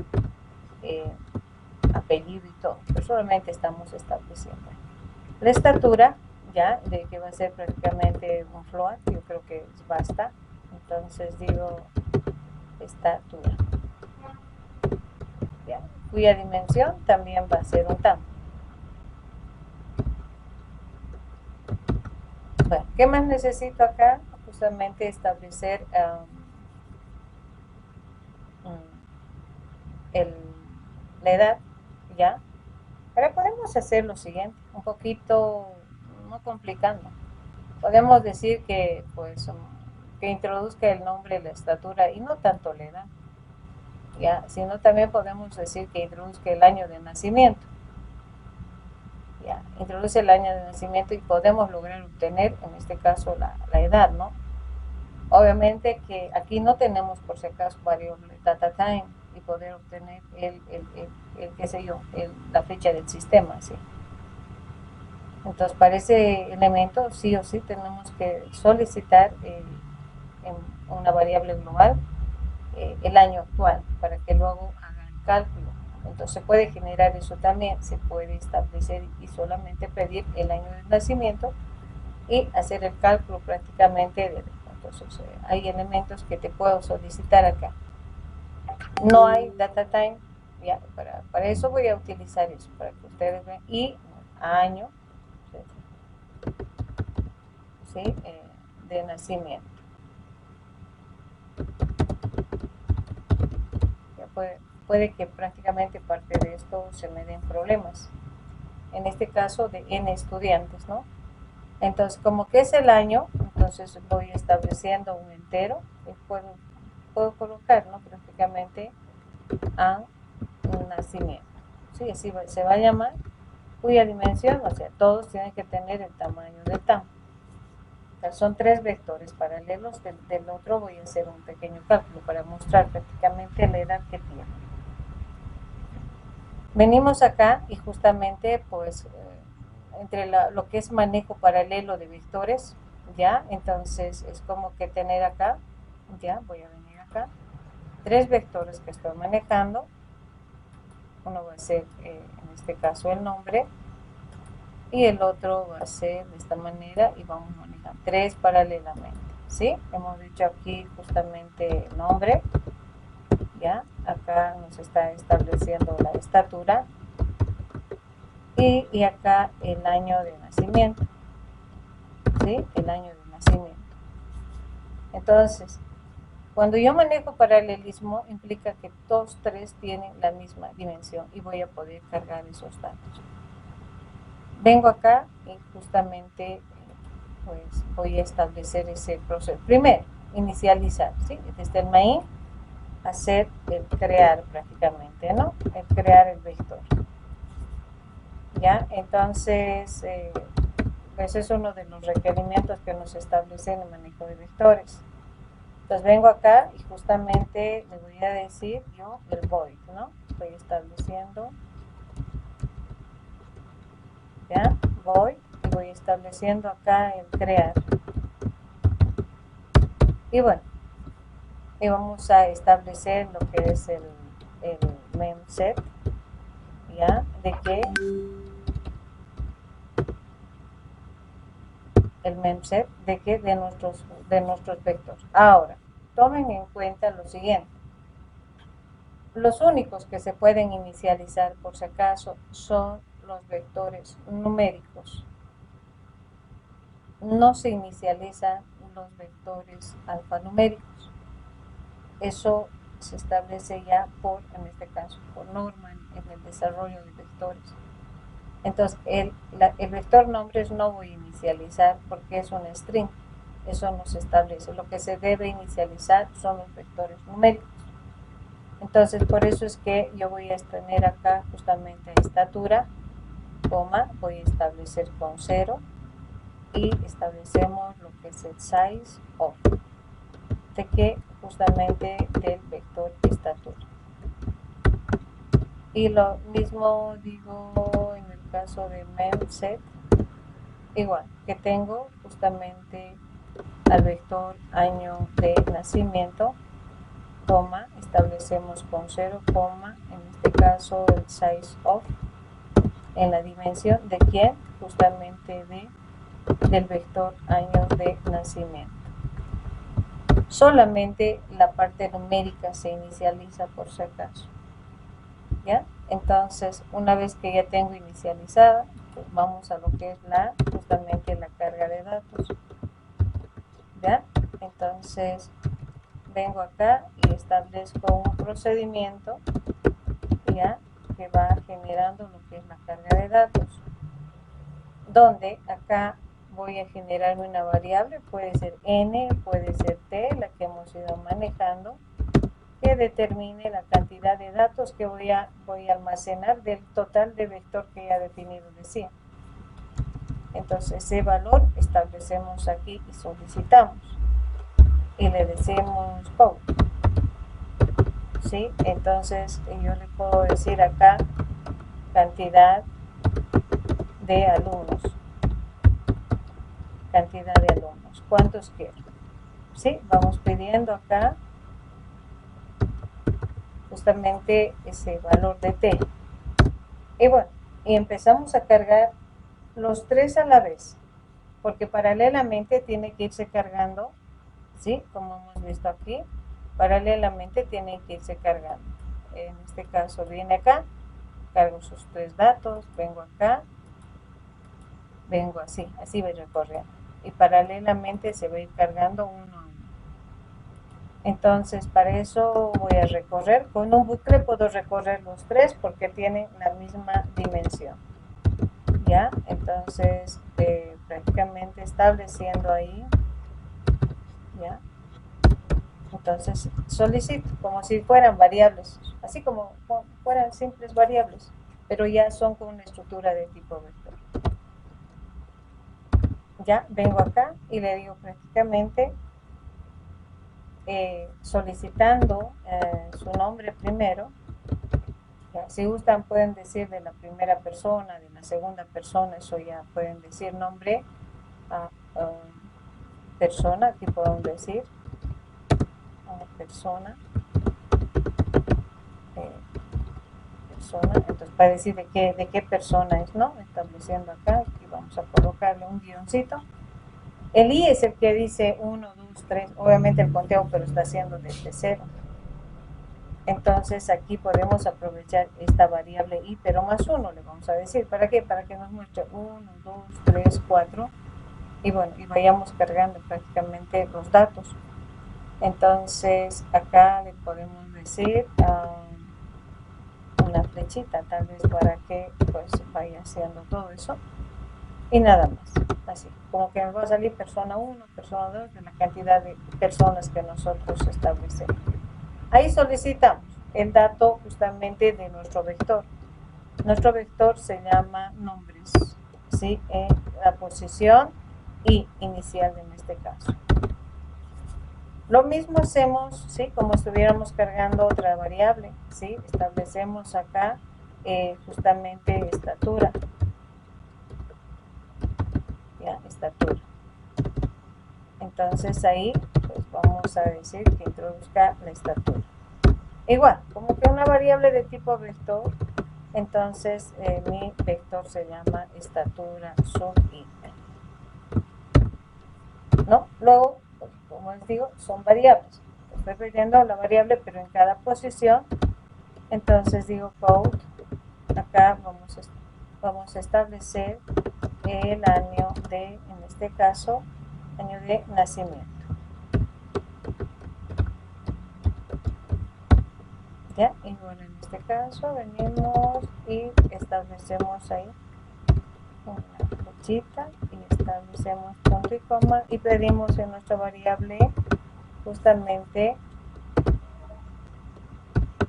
apellido y todo, pero solamente estamos estableciendo. La estatura, ya, de que va a ser prácticamente un float, yo creo que basta. Entonces digo estatura, ya, cuya dimensión también va a ser un tam. Bueno, ¿qué más necesito acá? Justamente establecer la edad, ya. Ahora podemos hacer lo siguiente, un poquito, no complicando. Podemos decir que, pues, que introduzca el nombre, la estatura y no tanto la edad, ya, sino también podemos decir que introduzca el año de nacimiento. Ya, introduce el año de nacimiento y podemos lograr obtener, en este caso, la edad, ¿no? Obviamente que aquí no tenemos, por si acaso, variable data time y poder obtener qué sé yo, la fecha del sistema, ¿sí? Entonces, para ese elemento, sí o sí, tenemos que solicitar en una variable global el año actual para que luego haga el cálculo. Entonces se puede generar eso también, se puede establecer y solamente pedir el año de nacimiento y hacer el cálculo prácticamente Entonces, hay elementos que te puedo solicitar acá. No hay data time, ya, para eso voy a utilizar eso, para que ustedes vean. Y año, ¿sí? De nacimiento. Ya puede que prácticamente parte de esto se me den problemas. En este caso de N estudiantes, ¿no? Entonces, como que es el año, entonces voy estableciendo un entero y puedo colocar, ¿no? Prácticamente a nacimiento. Sí, así se va a llamar, cuya dimensión, o sea, todos tienen que tener el tamaño del TAM. O sea, son 3 vectores paralelos, del otro voy a hacer un pequeño cálculo para mostrar prácticamente la edad que tiene. Venimos acá y justamente pues entre lo que es manejo paralelo de vectores, ya, entonces es como que tener acá, ya, voy a venir acá, 3 vectores que estoy manejando. Uno va a ser en este caso el nombre y el otro va a ser de esta manera y vamos a manejar 3 paralelamente, ¿sí? Hemos dicho aquí justamente el nombre, ya, acá nos está estableciendo la estatura y acá el año de nacimiento, ¿sí? El año de nacimiento. Entonces, cuando yo manejo paralelismo, implica que todos 3 tienen la misma dimensión y voy a poder cargar esos datos. Vengo acá y justamente pues voy a establecer ese proceso. Primero, inicializar, ¿sí? Desde el main, hacer el crear prácticamente, ¿no? El crear el vector. ¿Ya? Entonces, pues es uno de los requerimientos que nos establece en el manejo de vectores. Entonces vengo acá y justamente le voy a decir yo el void, ¿no? Estoy estableciendo, ¿ya? Void, y voy estableciendo acá el crear. Y bueno, y vamos a establecer lo que es el memset, ¿ya? De que el memset de nuestros vectores. Ahora, tomen en cuenta lo siguiente. Los únicos que se pueden inicializar, por si acaso, son los vectores numéricos. No se inicializan los vectores alfanuméricos. Eso se establece ya en este caso, por norma en el desarrollo de vectores. Entonces, el vector nombres no voy a inicializar porque es un string. Eso no se establece. Lo que se debe inicializar son los vectores numéricos. Entonces, por eso es que yo voy a tener acá justamente estatura, coma, voy a establecer con 0 y establecemos lo que es el size of, de que justamente del vector estatura. Y lo mismo digo en el caso de memset, igual que tengo justamente al vector año de nacimiento, coma, establecemos con 0, coma, en este caso el size of, en la dimensión de quién, justamente del vector año de nacimiento. Solamente la parte numérica se inicializa por si acaso. ¿Ya? Entonces, una vez que ya tengo inicializada, pues vamos a lo que es justamente la carga de datos. ¿Ya? Entonces, vengo acá y establezco un procedimiento, ¿ya? Que va generando lo que es la carga de datos. Donde acá voy a generarme una variable, puede ser n, puede ser t, la que hemos ido manejando, que determine la cantidad de datos que voy a almacenar del total de vector que ya definido de 100. Entonces ese valor establecemos aquí y solicitamos y le decimos code, ¿sí? Entonces yo le puedo decir acá cantidad de alumnos, ¿cuántos quiero? ¿Sí? Vamos pidiendo acá justamente ese valor de t. Y bueno, y empezamos a cargar los 3 a la vez, porque paralelamente tiene que irse cargando ¿sí? Como hemos visto aquí, paralelamente tienen que irse cargando. En este caso viene acá, cargo sus 3 datos, vengo acá, vengo así voy recorriendo. Y paralelamente se va a ir cargando uno a uno. Entonces, para eso voy a recorrer. Con un bucle puedo recorrer los 3 porque tienen la misma dimensión. ¿Ya? Entonces, prácticamente estableciendo ahí, ¿ya? Entonces, solicito como si fueran variables, así como fueran simples variables, pero ya son con una estructura de tipo vector. Ya, vengo acá y le digo prácticamente solicitando su nombre primero. Ya, si gustan pueden decir de la primera persona, de la segunda persona, eso ya pueden decir nombre a persona, aquí podemos decir persona, entonces para decir de qué persona es, ¿no? Estableciendo acá, aquí vamos a colocarle un guioncito. El i es el que dice 1, 2, 3, obviamente el conteo, pero está haciendo desde 0. Entonces aquí podemos aprovechar esta variable i, pero más 1 le vamos a decir. ¿Para qué? Para que nos muestre 1, 2, 3, 4 y bueno, y vayamos cargando prácticamente los datos. Entonces acá le podemos decir una flechita tal vez para que pues vaya haciendo todo eso y nada más, así como que nos va a salir persona 1, persona 2 de la cantidad de personas que nosotros establecemos. Ahí solicitamos el dato justamente de nuestro vector. Nuestro vector se llama nombres, ¿sí? En la posición y inicial en este caso. Lo mismo hacemos, ¿sí? Como estuviéramos cargando otra variable, ¿sí? Establecemos acá justamente estatura. ¿Ya? Estatura. Entonces ahí pues vamos a decir que introduzca la estatura. Igual, como que una variable de tipo vector, entonces mi vector se llama estatura sub i. ¿No? Luego, pues, como les digo, son variables. Estoy pidiendo la variable, pero en cada posición. Entonces digo code. Acá vamos a establecer el año de, en este caso, año de nacimiento. ¿Ya? Y bueno, en este caso venimos y establecemos ahí una flechita y establecemos punto y coma y pedimos en nuestra variable justamente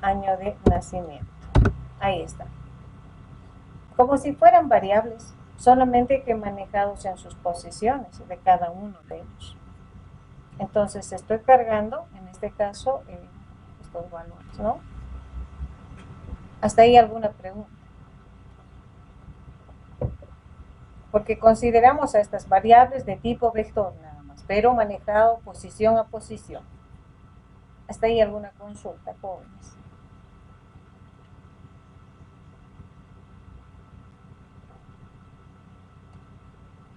año de nacimiento. Ahí está. Como si fueran variables, solamente que manejados en sus posiciones de cada uno de ellos. Entonces estoy cargando, en este caso, estos valores, ¿no? ¿Hasta ahí alguna pregunta? Porque consideramos a estas variables de tipo vector nada más, pero manejado posición a posición. ¿Hasta ahí alguna consulta, jóvenes?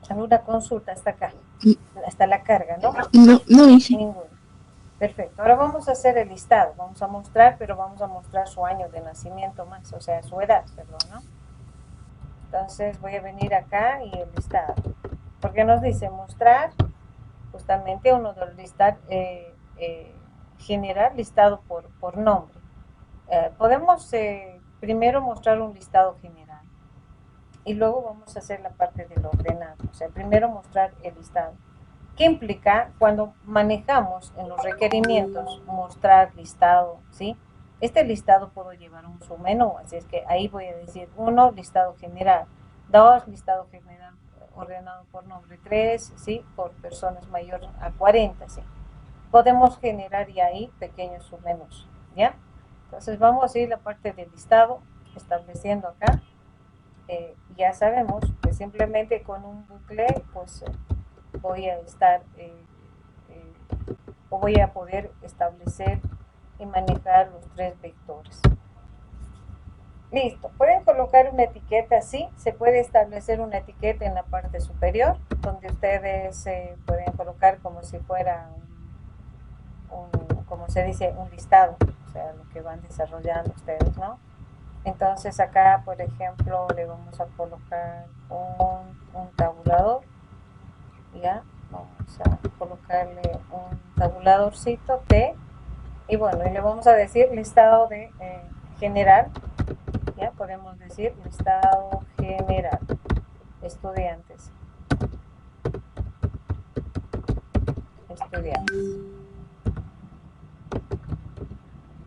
¿Alguna consulta hasta acá? Hasta la carga, ¿no? No hice. Ninguna. Perfecto. Ahora vamos a hacer el listado. Vamos a mostrar, pero vamos a mostrar su año de nacimiento más, o sea, su edad, perdón, ¿no? Entonces voy a venir acá y el listado. Porque nos dice mostrar, justamente uno de los listar, generar listado por nombre. Podemos primero mostrar un listado general. Y luego vamos a hacer la parte del ordenado. O sea, primero mostrar el listado. ¿Qué implica cuando manejamos en los requerimientos mostrar listado, ¿sí? Este listado puedo llevar un submenú, así es que ahí voy a decir 1, listado general, 2, listado general ordenado por nombre, 3, ¿sí? Por personas mayores a 40, ¿sí? Podemos generar ya ahí pequeños submenús, ¿ya? Entonces vamos a ir a la parte del listado, estableciendo acá. Ya sabemos que simplemente con un bucle, pues voy a estar o voy a poder establecer y manejar los 3 vectores. Listo, pueden colocar una etiqueta así, se puede establecer una etiqueta en la parte superior, donde ustedes pueden colocar como si fuera como se dice, un listado, o sea, lo que van desarrollando ustedes, ¿no? Entonces acá, por ejemplo, le vamos a colocar un tabulador, ¿ya? Vamos a colocarle un tabuladorcito T, y bueno, y le vamos a decir listado de general, ¿ya? Podemos decir listado general, estudiantes.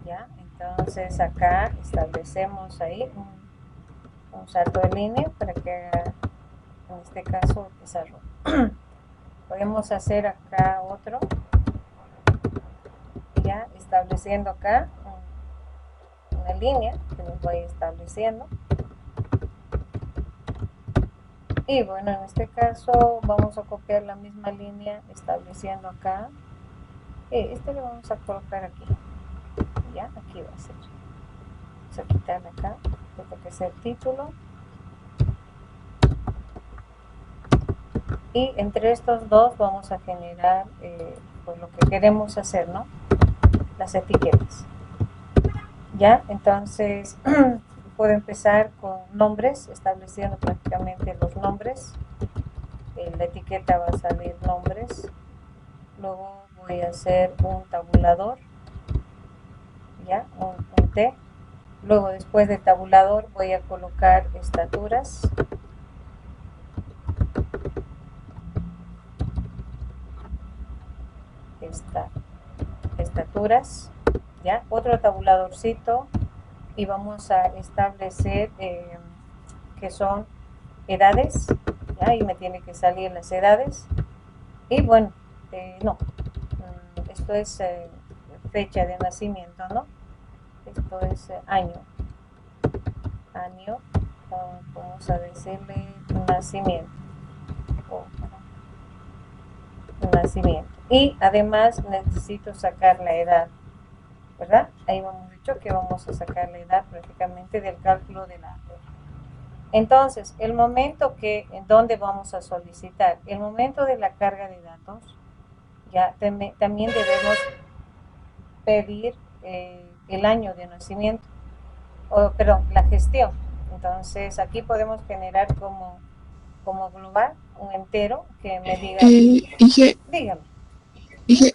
¿Ya? Entonces acá establecemos ahí un salto de línea para que haga, en este caso, desarrollo. Podemos hacer acá otro, ya estableciendo acá una línea que nos vaya estableciendo. Y bueno, en este caso vamos a copiar la misma línea estableciendo acá. Este le vamos a colocar aquí. Ya, aquí va a ser. Vamos a quitarle acá, lo que es el título. Y entre estos dos vamos a generar pues lo que queremos hacer, ¿no? Las etiquetas. Ya, entonces puedo empezar con nombres, estableciendo prácticamente los nombres. La etiqueta va a salir nombres. Luego voy a hacer un tabulador, ya, un T. Luego, después de tabulador, voy a colocar estaturas. Estaturas, ya, otro tabuladorcito, y vamos a establecer que son edades, ya, y me tiene que salir las edades. Y bueno, esto es fecha de nacimiento, ¿no? Esto es año, vamos a decirle nacimiento, nacimiento. Y además necesito sacar la edad, ¿verdad? Ahí hemos dicho que vamos a sacar la edad prácticamente del cálculo de la. Entonces, el momento en donde vamos a solicitar, el momento de la carga de datos, ya también debemos pedir el año de nacimiento, perdón, la gestión. Entonces, aquí podemos generar como global un entero que me diga. Dígame.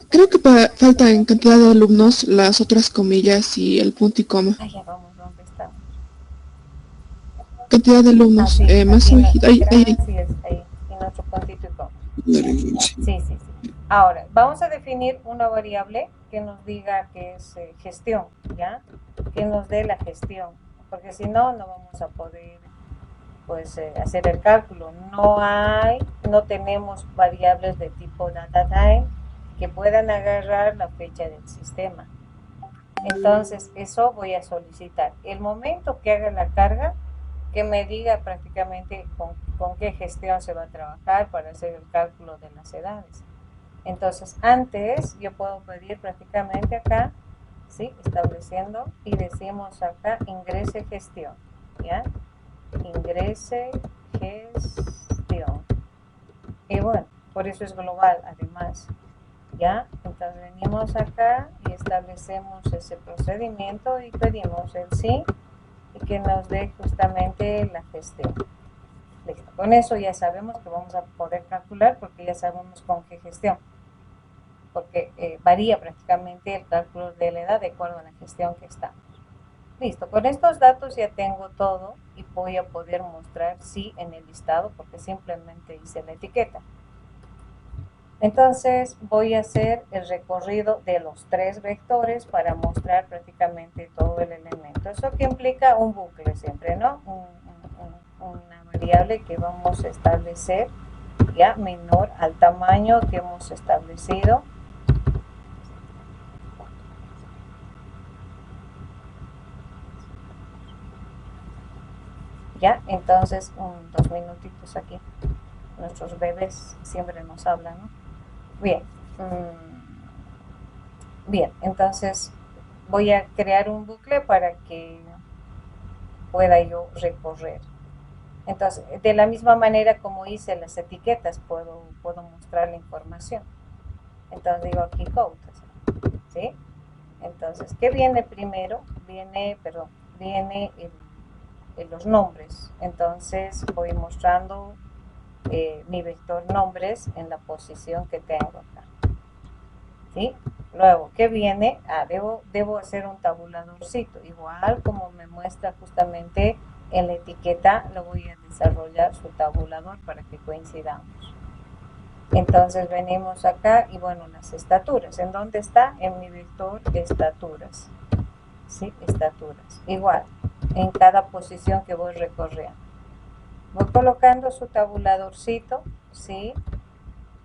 Creo que falta en cantidad de alumnos las otras comillas y el punto y coma. Ya vamos, ¿dónde estamos? Cantidad de alumnos, más abajito. Ahí, en otro puntito y coma. Sí. Ahora, vamos a definir una variable que nos diga que es gestión, ¿ya? Que nos dé la gestión, porque si no, no vamos a poder pues hacer el cálculo. No tenemos variables de tipo DataTime que puedan agarrar la fecha del sistema. Entonces, eso voy a solicitar. El momento que haga la carga, que me diga prácticamente con qué gestión se va a trabajar para hacer el cálculo de las edades. Entonces, antes yo puedo pedir prácticamente acá, ¿sí? Estableciendo, y decimos acá, ingrese gestión, ¿ya? Ingrese gestión. Y bueno, por eso es global, además, ¿ya? Entonces venimos acá y establecemos ese procedimiento y pedimos el sí y que nos dé justamente la gestión. Listo. Con eso ya sabemos que vamos a poder calcular, porque ya sabemos con qué gestión, porque varía prácticamente el cálculo de la edad de acuerdo a la gestión que estamos. Listo, con estos datos ya tengo todo y voy a poder mostrar sí en el listado, porque simplemente hice la etiqueta. Entonces voy a hacer el recorrido de los 3 vectores para mostrar prácticamente todo el elemento. Eso que implica un bucle siempre, ¿no? Una variable que vamos a establecer ya menor al tamaño que hemos establecido. Ya, entonces 2 minutitos aquí. Nuestros bebés siempre nos hablan, ¿no? Bien, entonces voy a crear un bucle para que pueda yo recorrer. Entonces, de la misma manera como hice las etiquetas, puedo mostrar la información. Entonces digo aquí code, ¿sí? Entonces, ¿qué viene primero? Viene los nombres. Entonces, voy mostrando mi vector nombres en la posición que tengo acá, ¿sí? Luego, ¿qué viene? Debo hacer un tabuladorcito, igual como me muestra justamente en la etiqueta, lo voy a desarrollar su tabulador para que coincidamos. Entonces venimos acá y bueno, las estaturas. ¿En dónde está? En mi vector estaturas. ¿Sí? Estaturas. Igual, en cada posición que voy recorriendo. Voy colocando su tabuladorcito, ¿sí?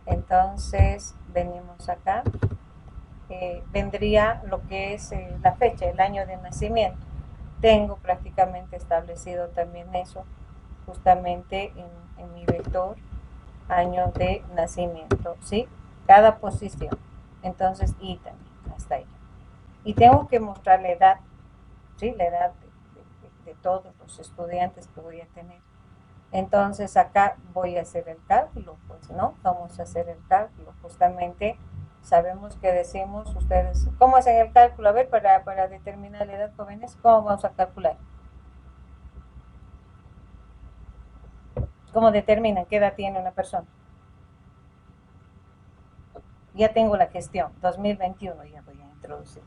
Entonces venimos acá. Vendría lo que es la fecha, el año de nacimiento. Tengo prácticamente establecido también eso, justamente en mi vector, año de nacimiento, ¿sí? Cada posición. Entonces, y también, hasta ahí. Y tengo que mostrar la edad, ¿sí? La edad de todos los estudiantes que voy a tener. Entonces, acá voy a hacer el cálculo, pues, ¿no? Vamos a hacer el cálculo. Justamente, sabemos que decimos ustedes, ¿cómo hacen el cálculo? A ver, para determinar la edad, jóvenes, ¿cómo vamos a calcular? ¿Cómo determinan qué edad tiene una persona? Ya tengo la gestión, 2021 ya voy a introducir.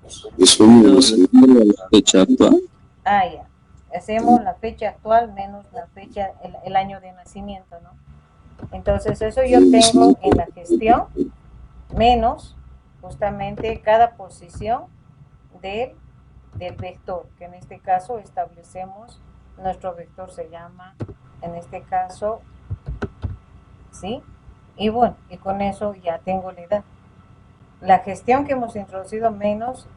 La fecha actual. Ah, ya. Hacemos la fecha actual menos la fecha, el año de nacimiento, ¿no? Entonces eso yo tengo en la gestión menos justamente cada posición del vector, que en este caso establecemos, nuestro vector se llama, en este caso, ¿sí? Y bueno, y con eso ya tengo la edad. La gestión que hemos introducido menos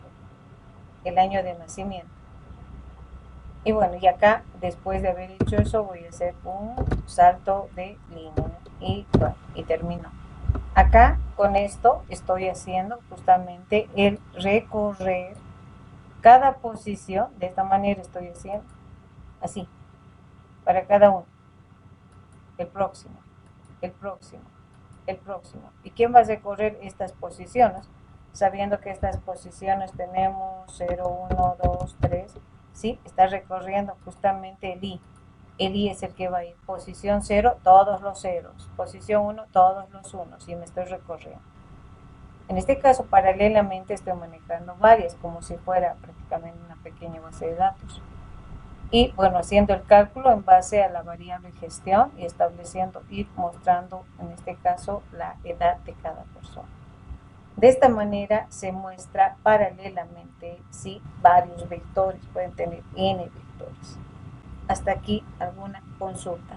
el año de nacimiento. Y bueno, y acá, después de haber hecho eso, voy a hacer un salto de línea. Y bueno, y termino. Acá, con esto, estoy haciendo justamente el recorrer cada posición. De esta manera estoy haciendo, así, para cada uno. El próximo, el próximo, el próximo. ¿Y quién va a recorrer estas posiciones? Sabiendo que estas posiciones tenemos 0, 1, 2, 3, ¿sí? Está recorriendo justamente el I. El I es el que va a ir. Posición 0, todos los ceros. Posición 1, todos los unos. Y me estoy recorriendo. En este caso, paralelamente estoy manejando varias, como si fuera prácticamente una pequeña base de datos. Y bueno, haciendo el cálculo en base a la variable gestión y estableciendo, ir mostrando, en este caso, la edad de cada persona. De esta manera se muestra paralelamente, sí, varios vectores, pueden tener n vectores. Hasta aquí, ¿alguna consulta?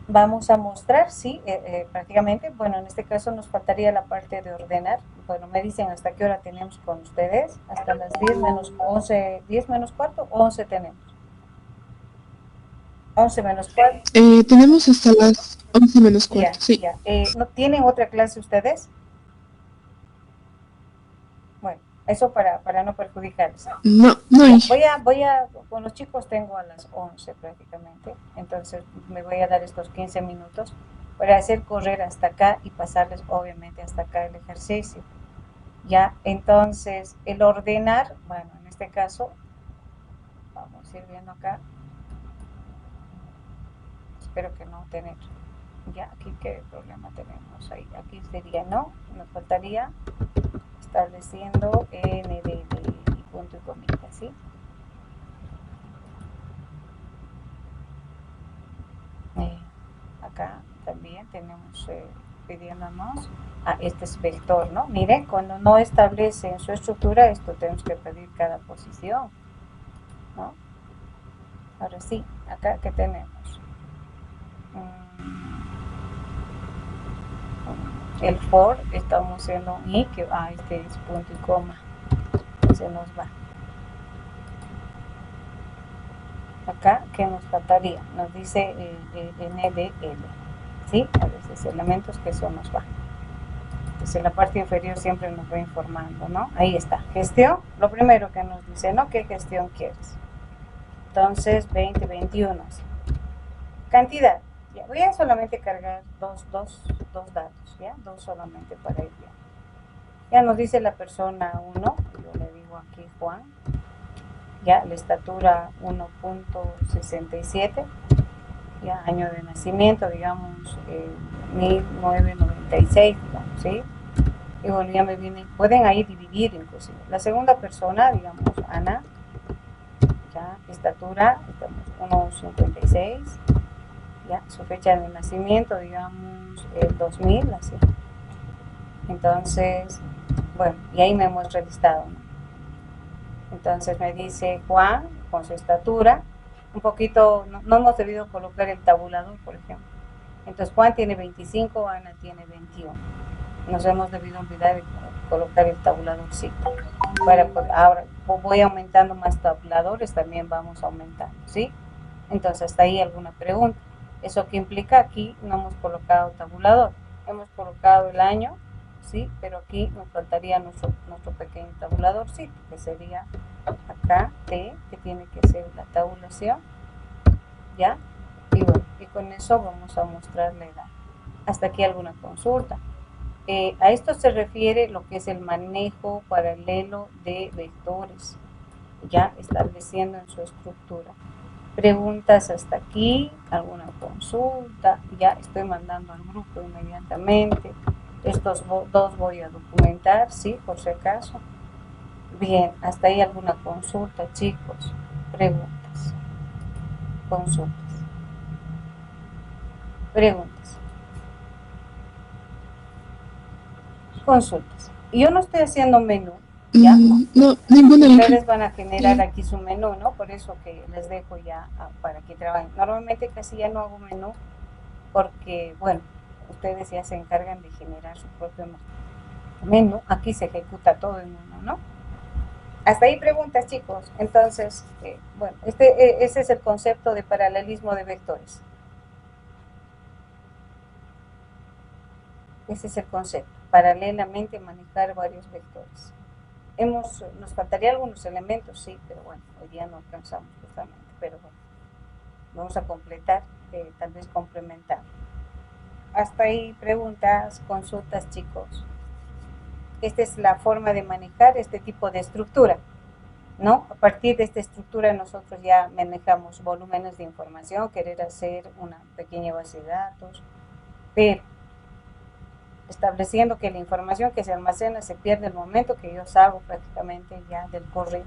Vamos a mostrar, sí, prácticamente, bueno, en este caso nos faltaría la parte de ordenar. Bueno, me dicen hasta qué hora tenemos con ustedes, hasta las 10 menos 11, 10 menos cuarto, 11 tenemos. 11 menos cuarto. Tenemos hasta las 11 menos cuarto, Ya, sí. ya. ¿No tienen otra clase ustedes? Bueno, eso para no perjudicarles. No, no hay. Voy a, con los chicos tengo a las 11 prácticamente, entonces me voy a dar estos 15 minutos para hacer correr hasta acá y pasarles obviamente hasta acá el ejercicio. Ya, entonces el ordenar, bueno, en este caso, vamos a ir viendo acá. Espero que no tener. Ya, aquí qué problema tenemos ahí. Aquí sería no, nos faltaría estableciendo n de y punto y comita, ¿sí? Acá también tenemos pidiéndonos, este es vector, ¿no? Miren, cuando no establece en su estructura esto, tenemos que pedir cada posición, ¿no? Ahora sí, acá ¿qué tenemos? El for, estamos haciendo un i, que este es punto y coma, se nos va. Acá, ¿qué nos faltaría? Nos dice n de l, ¿sí? A veces elementos que eso nos va. Entonces en la parte inferior siempre nos va informando, ¿no? Ahí está, gestión, lo primero que nos dice, ¿no? ¿Qué gestión quieres? Entonces, 20, 21. Cantidad, Ya, voy a solamente cargar dos datos, ¿ya? Dos solamente para ir bien. Ya nos dice la persona 1, yo le digo aquí Juan, ya, la estatura 1.67, ya, año de nacimiento, digamos, 1996, digamos, ¿sí? Y bueno, ya me viene, pueden ahí dividir inclusive. La segunda persona, digamos, Ana, ya, estatura, 1.56, ya, su fecha de nacimiento, digamos, el 2000, así. Entonces, bueno, y ahí me muestra el listado, ¿no? Entonces me dice Juan, con su estatura, un poquito, no hemos debido colocar el tabulador, por ejemplo. Entonces Juan tiene 25, Ana tiene 21. Nos hemos debido olvidar de colocar el tabuladorcito. Ahora voy aumentando más tabuladores, también vamos aumentando, ¿sí? Entonces, hasta ahí alguna pregunta. ¿Eso qué implica? Aquí no hemos colocado tabulador. Hemos colocado el año, ¿sí? Pero aquí nos faltaría nuestro pequeño tabuladorcito, que sería acá, T, que tiene que ser la tabulación, ¿ya? Y bueno, y con eso vamos a mostrar la edad. Hasta aquí alguna consulta. A esto se refiere lo que es el manejo paralelo de vectores, ya estableciendo en su estructura. Preguntas hasta aquí, alguna consulta, ya estoy mandando al grupo inmediatamente. Estos dos voy a documentar, sí, por si acaso. Bien, hasta ahí alguna consulta, chicos. Preguntas, consultas, preguntas. Consultas. Y yo no estoy haciendo menú, ¿ya? No, ninguna. Ustedes van a generar aquí su menú, ¿no? Por eso que les dejo ya para que trabajen. Normalmente casi ya no hago menú porque, bueno, ustedes ya se encargan de generar su propio menú. Aquí se ejecuta todo en uno, ¿no? Hasta ahí preguntas, chicos. Entonces, bueno, ese es el concepto de paralelismo de vectores. Ese es el concepto. Paralelamente manejar varios vectores. Nos faltaría algunos elementos, sí, pero bueno, hoy día no alcanzamos justamente, pero bueno, vamos a completar, tal vez complementar. Hasta ahí preguntas, consultas, chicos. Esta es la forma de manejar este tipo de estructura, ¿no? A partir de esta estructura nosotros ya manejamos volúmenes de información, querer hacer una pequeña base de datos, pero estableciendo que la información que se almacena se pierde el momento que yo salgo prácticamente ya del correo.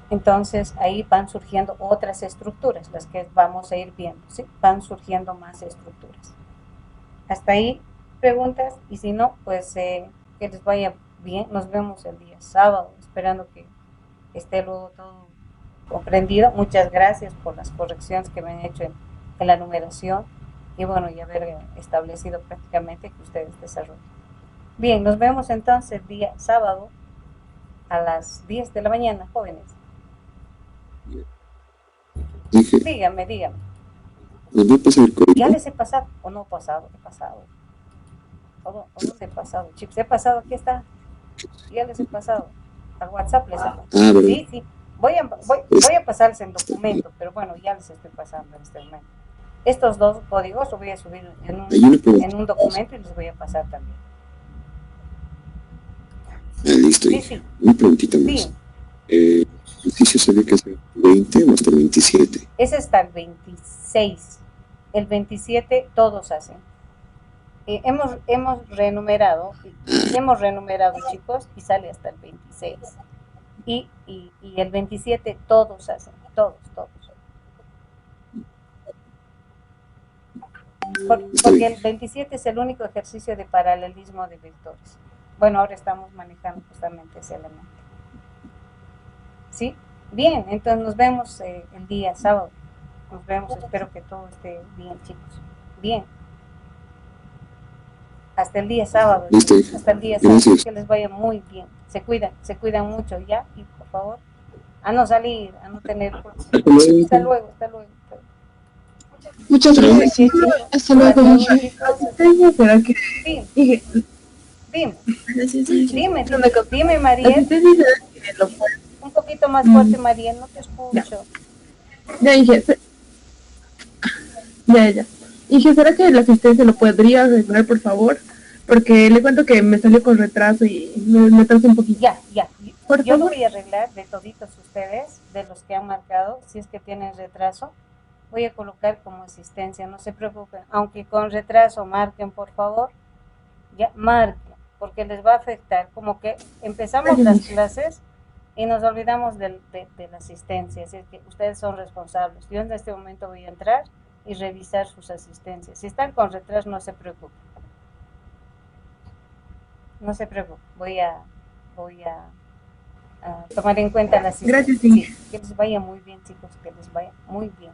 Entonces ahí van surgiendo otras estructuras, las que vamos a ir viendo, ¿sí? Van surgiendo más estructuras. Hasta ahí preguntas, y si no, pues que les vaya bien. Nos vemos el día sábado, esperando que esté luego todo comprendido. Muchas gracias por las correcciones que me han hecho en la numeración. Y bueno, y haber establecido prácticamente que ustedes desarrollen. Bien, nos vemos entonces el día sábado a las 10 de la mañana, jóvenes. Dígame. ¿Les voy a pasar el código? Ya les he pasado, o no he pasado. ¿O no he pasado? Chicos, he pasado, aquí está. Ya les he pasado. Al WhatsApp les he pasado. ¿verdad? Sí. Voy a pasarles el documento, pero bueno, ya les estoy pasando en este momento. Estos dos códigos los voy a subir en un documento y les voy a pasar también. Listo. Sí. Una preguntita más. Sí. ¿El ejercicio sabía que es el 20 o hasta el 27? Es hasta el 26. El 27 todos hacen. Hemos renumerado, chicos, y sale hasta el 26. Y el 27 todos hacen, todos. Porque el 27 es el único ejercicio de paralelismo de vectores. Bueno, ahora estamos manejando justamente ese elemento. ¿Sí? Bien, entonces nos vemos el día sábado. Nos vemos, espero que todo esté bien, chicos. Bien. Hasta el día sábado. Listo. Hasta el día sábado. Gracias. Que les vaya muy bien. Se cuidan mucho, ¿ya? Y por favor, a no salir, a no tener... Hasta luego. Muchas gracias. Hasta luego, Michelle. ¿Será que? Dime, Mariel. Un poquito más fuerte, Mariel, no te escucho. Ya dije. Ya, ya. Y ¿será que la asistencia lo podría arreglar, por favor? Porque le cuento que me salió con retraso y me atrasé un poquito. Ya. Por Yo lo favor. voy a arreglar de toditos ustedes, de los que han marcado, si es que tienen retraso. Voy a colocar como asistencia, no se preocupen. Aunque con retraso marquen, por favor. Ya, marquen, porque les va a afectar. Como que empezamos las clases y nos olvidamos de la asistencia. Así es que ustedes son responsables. Yo en este momento voy a entrar y revisar sus asistencias. Si están con retraso, no se preocupen. No se preocupen. Voy a tomar en cuenta la asistencia. Gracias, sí. Que les vaya muy bien, chicos, que les vaya muy bien.